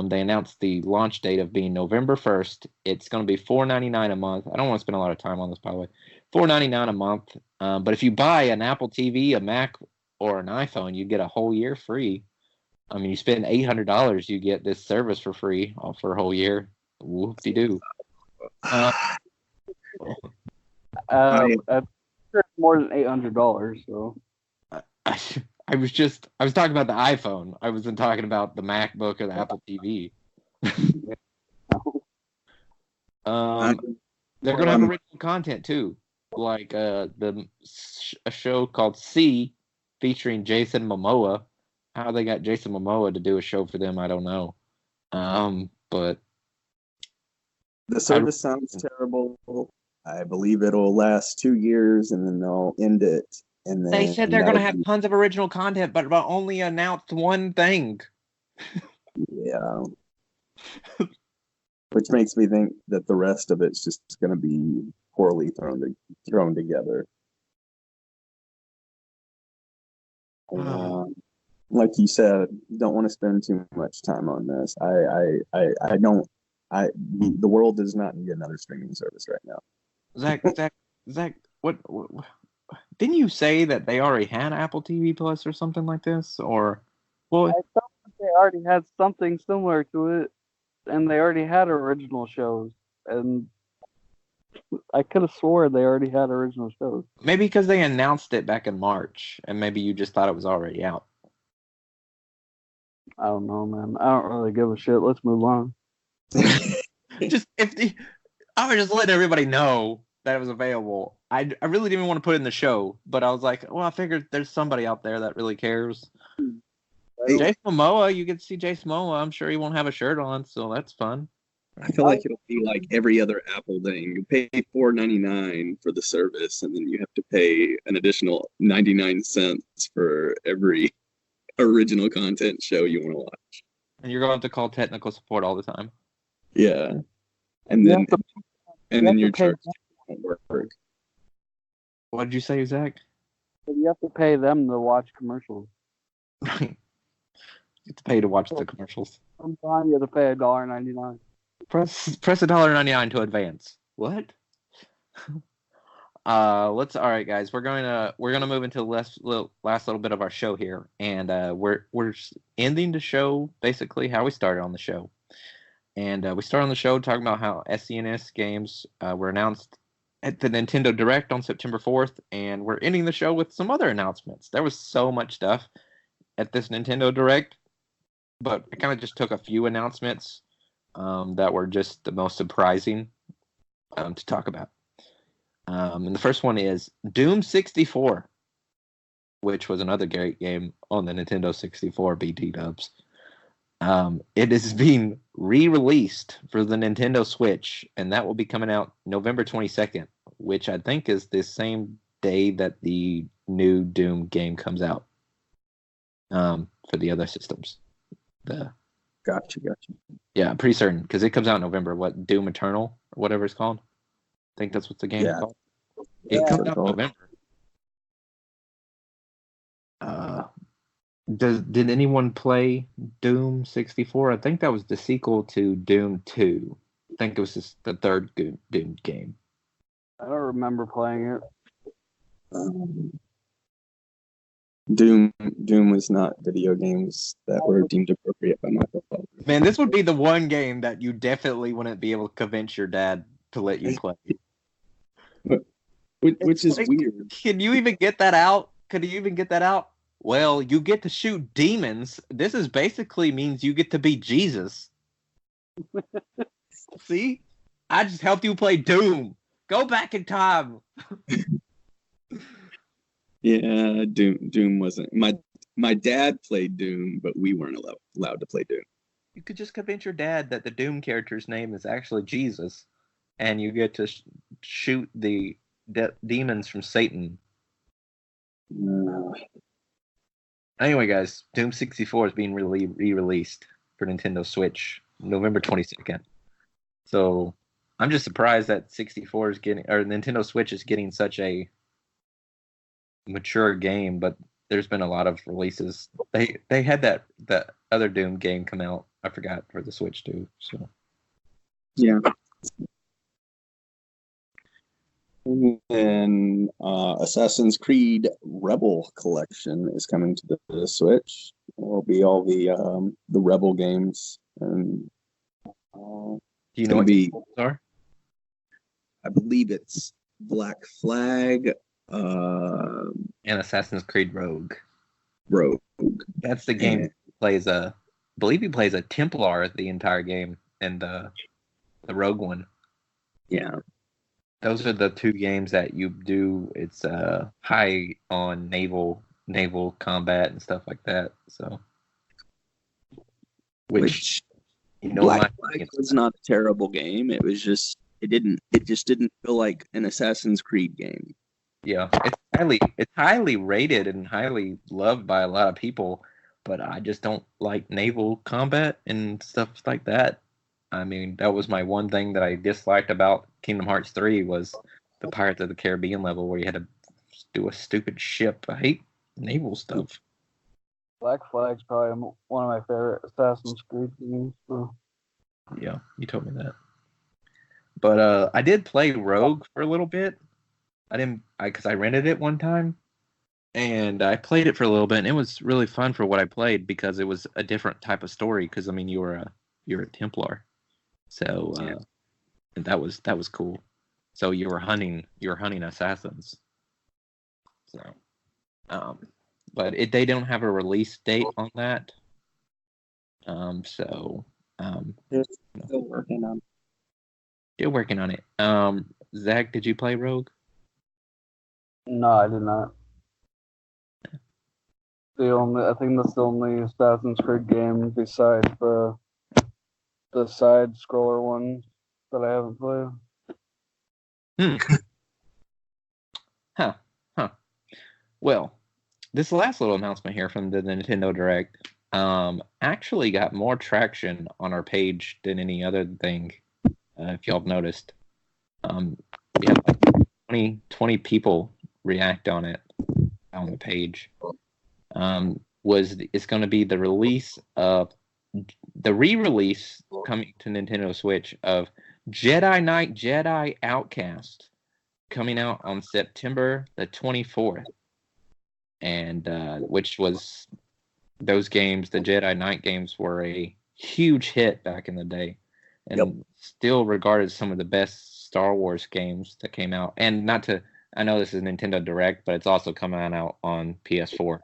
They announced the launch date of being November 1st. It's going to be $4.99 a month. I don't want to spend a lot of time on this, by the way. $4.99 a month. But if you buy an Apple TV, a Mac, or an iPhone, you get a whole year free. I mean, you spend $800, you get this service for free for a whole year. Whoop-de-doo. It's more than $800. So I was talking about the iPhone. I wasn't talking about the MacBook or the Apple TV. They're gonna have original content too, like a show called C, featuring Jason Momoa. How they got Jason Momoa to do a show for them, I don't know. But the service sounds terrible. I believe it'll last 2 years and then they'll end it. And then they said they're going to have tons of original content, but only announced one thing. Yeah. Which makes me think that the rest of it's just going to be poorly thrown together. Like you said, don't want to spend too much time on this. I don't. The world does not need another streaming service right now. Zach, what didn't you say that they already had Apple TV Plus or something like this? Or, well, I thought they already had something similar to it, and they already had original shows, and I could have swore they already had original shows. Maybe because they announced it back in March, and maybe you just thought it was already out. I don't know, man. I don't really give a shit. Let's move on. I was just letting everybody know that it was available. I really didn't want to put it in the show, but I was like, well, I figured there's somebody out there that really cares. Hey. Jason Momoa, you get to see Jason Momoa. I'm sure he won't have a shirt on, so that's fun. I feel like it'll be like every other Apple thing. You pay $4.99 for the service, and then you have to pay an additional 99 cents for every original content show you want to watch. And you're going to have to call technical support all the time. Yeah, and then your charge won't work. What did you say, Zach? You have to pay them to watch commercials. Right. You have to pay to watch the commercials. Sometimes you have to pay $1.99. Press $1.99 to advance. What? All right, guys. We're gonna move into the last little bit of our show here, and we're ending the show basically how we started on the show. And we started on the show talking about how SNES games were announced at the Nintendo Direct on September 4th, and we're ending the show with some other announcements. There was so much stuff at this Nintendo Direct, but I kind of just took a few announcements that were just the most surprising to talk about. And the first one is Doom 64, which was another great game on the Nintendo 64 BT dubs. It is being re-released for the Nintendo Switch, and that will be coming out November 22nd, which I think is the same day that the new Doom game comes out for the other systems. Gotcha. Yeah, I'm pretty certain, because it comes out in November. What, Doom Eternal, or whatever it's called? I think that's what the game is called. It comes out in November. Did anyone play Doom 64? I think that was the sequel to Doom 2. I think it was just the third Doom game. I don't remember playing it. Doom was not video games that were deemed appropriate by my father. Man, this would be the one game that you definitely wouldn't be able to convince your dad to let you play. Which is weird. Can you even get that out? Could you even get that out? Well, you get to shoot demons. This is basically means you get to be Jesus. See? I just helped you play Doom. Go back in time. Yeah, Doom wasn't. My dad played Doom, but we weren't allowed to play Doom. You could just convince your dad that the Doom character's name is actually Jesus, and you get to shoot the demons from Satan. Anyway, guys, Doom 64 is being re-released for Nintendo Switch November 22nd. So I'm just surprised that 64 is getting, or Nintendo Switch is getting such a mature game, but there's been a lot of releases. They had that other Doom game come out. I forgot, for the Switch too. So yeah. And then Assassin's Creed Rebel Collection is coming to the Switch. It will be all the Rebel games, and do you know what these are? I believe it's Black Flag, and Assassin's Creed Rogue. That's the game. I believe he plays a Templar the entire game, and the Rogue one. Yeah. Those are the two games that you do. It's high on naval combat and stuff like that. So, which you know, Black Flag was not a terrible game. It was just it just didn't feel like an Assassin's Creed game. Yeah, it's highly rated and highly loved by a lot of people, but I just don't like naval combat and stuff like that. I mean, that was my one thing that I disliked about Kingdom Hearts 3 was the Pirates of the Caribbean level where you had to do a stupid ship. I hate naval stuff. Black Flag's probably one of my favorite Assassin's Creed games. So. Yeah, you told me that. But I did play Rogue for a little bit. Because I rented it one time, and I played it for a little bit, and it was really fun for what I played because it was a different type of story. Because I mean, you're a Templar, so and that was cool. So you were hunting assassins. So, but they don't have a release date on that. They're still working on. Still working on it. Zach, did you play Rogue? No, I did not. I think that's the only Assassin's Creed game besides the side scroller ones that I haven't played. Huh. Well, this last little announcement here from the Nintendo Direct actually got more traction on our page than any other thing. If y'all have noticed, we had like 20 people react on it on the page. It's going to be the release of the re-release coming to Nintendo Switch of Jedi Knight, Jedi Outcast, coming out on September the 24th, and which was those games. The Jedi Knight games were a huge hit back in the day, and still regarded as some of the best Star Wars games that came out. And I know this is Nintendo Direct, but it's also coming out on PS4.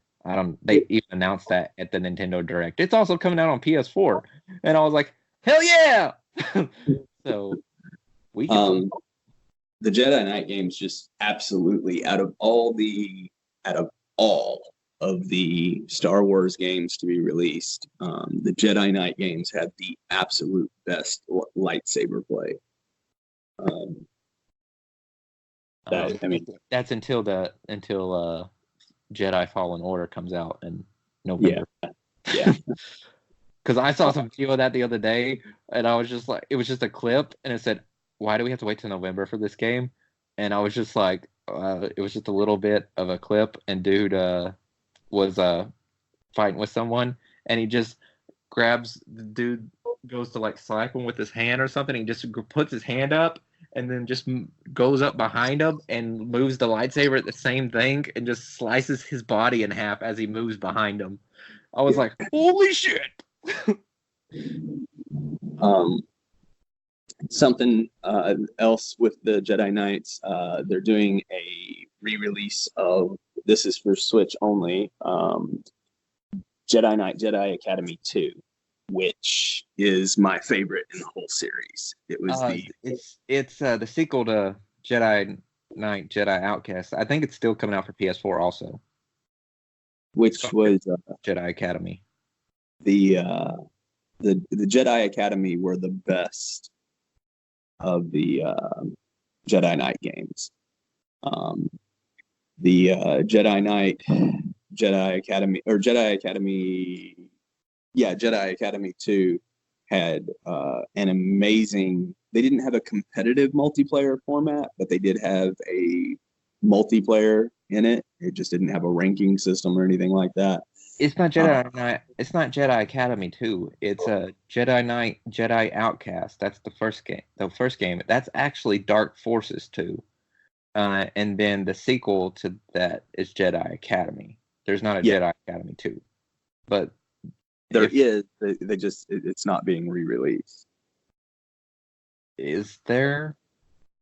They even announced that at the Nintendo Direct. It's also coming out on PS4, and I was like, hell yeah! So we can. The Jedi Knight games just absolutely out of all of the Star Wars games to be released, the Jedi Knight games had the absolute best lightsaber play. That's until Jedi Fallen Order comes out in November. Yeah. Because I saw some video of that the other day, and I was just like, it was just a clip, and it said, "Why do we have to wait till November for this game?" And I was just like, it was just a little bit of a clip, and dude was fighting with someone, and he just grabs the dude, goes to like slap him with his hand or something. He just puts his hand up, and then just goes up behind him and moves the lightsaber at the same thing and just slices his body in half as he moves behind him. I was like, holy shit! Something else with the Jedi Knights, they're doing a re-release of, this is for Switch only, Jedi Knight Jedi Academy 2. Which is my favorite in the whole series. It was it's the sequel to Jedi Knight, Jedi Outcast. I think it's still coming out for PS4 also. Which was Jedi Academy. the Jedi Academy were the best of the Jedi Knight games. The Jedi Knight, Jedi Academy, or Jedi Academy, Jedi Academy 2 had an amazing. They didn't have a competitive multiplayer format, but they did have a multiplayer in it. It just didn't have a ranking system or anything like that. It's not Jedi Knight. It's not Jedi Academy 2. It's a Jedi Knight, Jedi Outcast. That's the first game. The first game. That's actually Dark Forces 2. And then the sequel to that is Jedi Academy. There's not a Jedi Academy 2. But there is. They just it's not being re-released. Is there?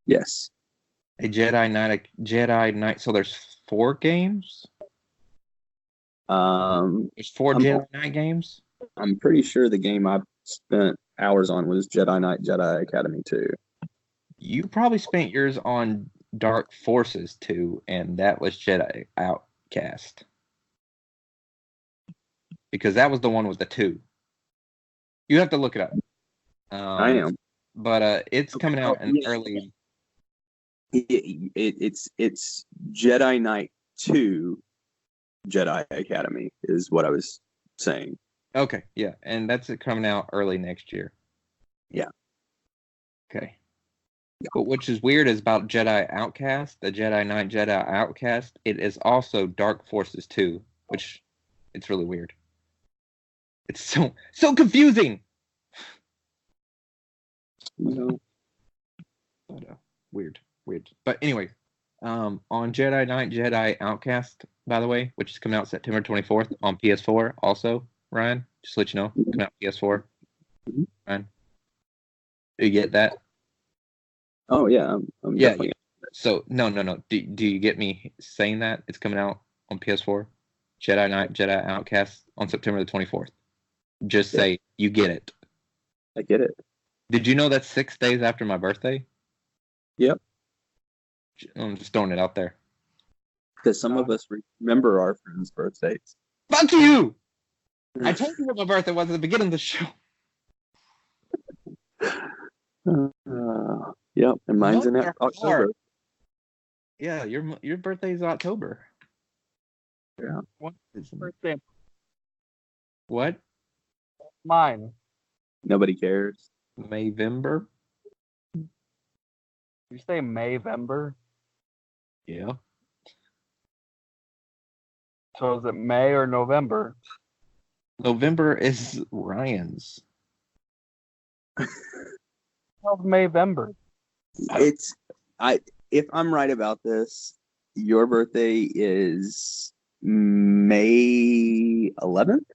Yes. A Jedi Knight. So there's 4 games? There's 4 Jedi Knight games? I'm pretty sure the game I spent hours on was Jedi Knight, Jedi Academy 2. You probably spent yours on Dark Forces 2, and that was Jedi Outcast. Because that was the one with the 2. You have to look it up. I am. But it's coming out in early... It's Jedi Knight 2 Jedi Academy is what I was saying. Okay, yeah. And that's coming out early next year. Yeah. Okay. But which is weird is about Jedi Outcast, the Jedi Knight Jedi Outcast, it is also Dark Forces 2, which it's really weird. It's so confusing. No. But, weird. But anyway, on Jedi Knight Jedi Outcast, by the way, which is coming out September 24th on PS4 also, Ryan, just to let you know, coming out PS4. Mm-hmm. Ryan, do you get that? Oh yeah, I'm definitely. So no. Do you get me saying that it's coming out on PS4? Jedi Knight Jedi Outcast on September the 24th. Just say you get it. I get it. Did you know that's 6 days after my birthday? Yep. I'm just throwing it out there. Because some of us remember our friends' birthdays. Fuck you! I told you what my birthday was at the beginning of the show. Yep, and mine's in October. Yeah, your birthday is October. Yeah. What is birthday? What? Mine. Nobody cares. Mayvember? You say Mayvember? Yeah. So is it May or November? November is Ryan's. How's Mayvember? If I'm right about this, your birthday is May 11th?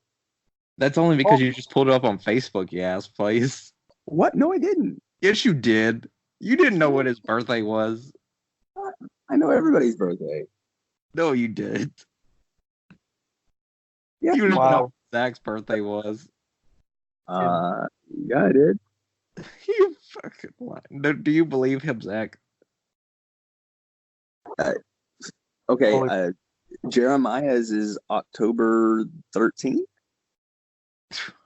That's only because you just pulled it up on Facebook, you ass place. What? No, I didn't. Yes, you did. You didn't know what his birthday was. I know everybody's birthday. No, you did. Yeah. You didn't know Wow. what Zach's birthday was. Yeah, I did. You fucking lie. Do you believe him, Zach? Okay, Jeremiah's is October 13th.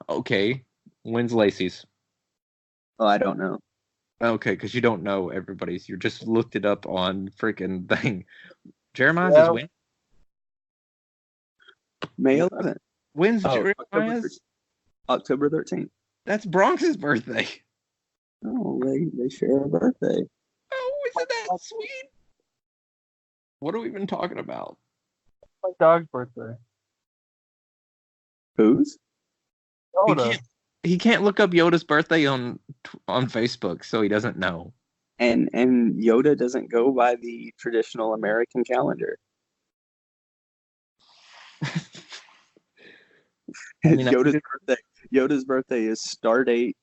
Okay. When's Lacey's? Oh, I don't know. Okay, because you don't know everybody's. You just looked it up on freaking thing. Jeremiah's is when? May 11th. When's Jeremiah's? October 13th. That's Bronx's birthday. Oh, they share a birthday. Oh, isn't that sweet? What are we even talking about? My dog's birthday. Whose? Yoda. He can't look up Yoda's birthday on Facebook, so he doesn't know. And Yoda doesn't go by the traditional American calendar. Yoda's birthday is Stardate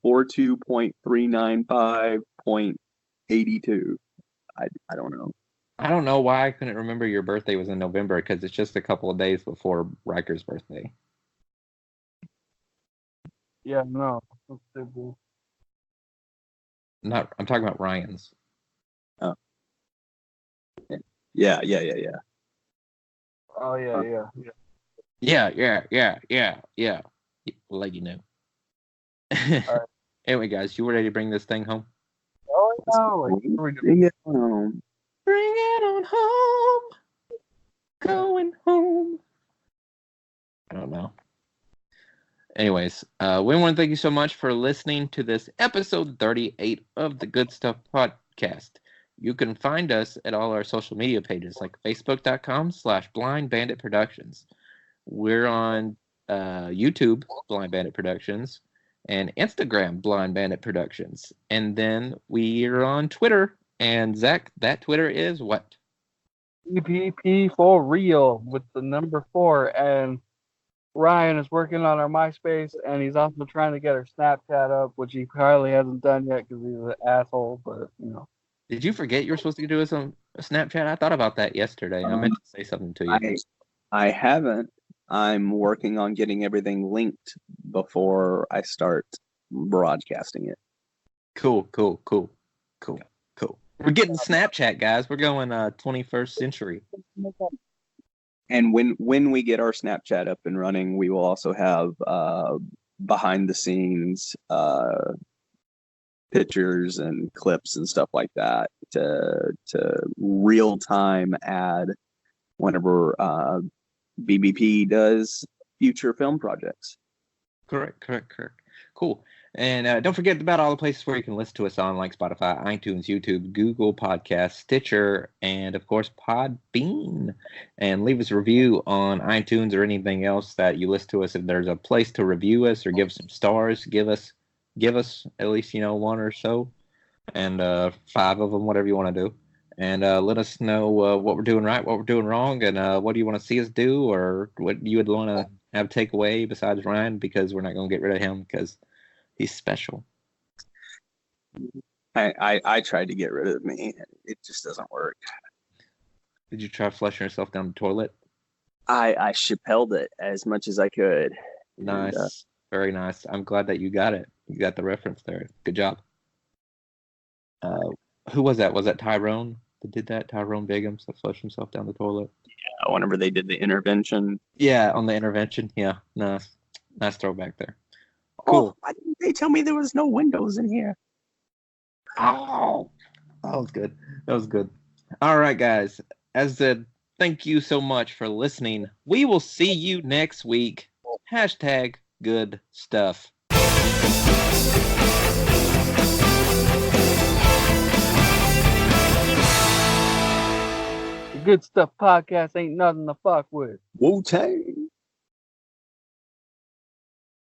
42.395.82. I don't know. I don't know why I couldn't remember your birthday was in November, because it's just a couple of days before Riker's birthday. Yeah, no. I'm talking about Ryan's. Yeah. Oh yeah, yeah. Yeah. We'll let you know. Alright. Anyway, guys, you ready to bring this thing home? Oh no, like, here we go. Bring it home. Bring it on home. Going home. I don't know. Anyways, we want to thank you so much for listening to this episode 38 of the Good Stuff Podcast. You can find us at all our social media pages like facebook.com/Blind Bandit Productions. We're on YouTube, Blind Bandit Productions, and Instagram, Blind Bandit Productions. And then we're on Twitter. And Zach, that Twitter is what? EPP for real with the number 4, and Ryan is working on our MySpace, and he's also trying to get our Snapchat up, which he probably hasn't done yet because he's an asshole. But you know, Did you forget you were supposed to do us on Snapchat? I thought about that yesterday. I meant to say something to you. I haven't. I'm working on getting everything linked before I start broadcasting it. Cool. We're getting Snapchat, guys. We're going 21st century. And when we get our Snapchat up and running, we will also have behind the scenes pictures and clips and stuff like that to real time add whenever BBP does future film projects. Correct. Cool. And don't forget about all the places where you can listen to us on, like Spotify, iTunes, YouTube, Google Podcasts, Stitcher, and of course Podbean. And leave us a review on iTunes or anything else that you listen to us. If there's a place to review us or give some stars, give us at least 1 or so, and 5 of them, whatever you want to do. And let us know what we're doing right, what we're doing wrong, and what do you want to see us do, or what you would want to have take away besides Ryan, because we're not going to get rid of him because he's special. I tried to get rid of me. It just doesn't work. Did you try flushing yourself down the toilet? I Chappelled it as much as I could. Nice. And, very nice. I'm glad that you got it. You got the reference there. Good job. Who was that? Was that Tyrone that did that? Tyrone Biggums that flushed himself down the toilet? yeah, whenever they did the intervention. Yeah, on the intervention. Yeah, nice throwback there. Cool. Why didn't they tell me there was no windows in here? Oh, that was good. All right, guys. As said, thank you so much for listening. We will see you next week. #good stuff. the Good Stuff Podcast ain't nothing to fuck with. Wu-Tang.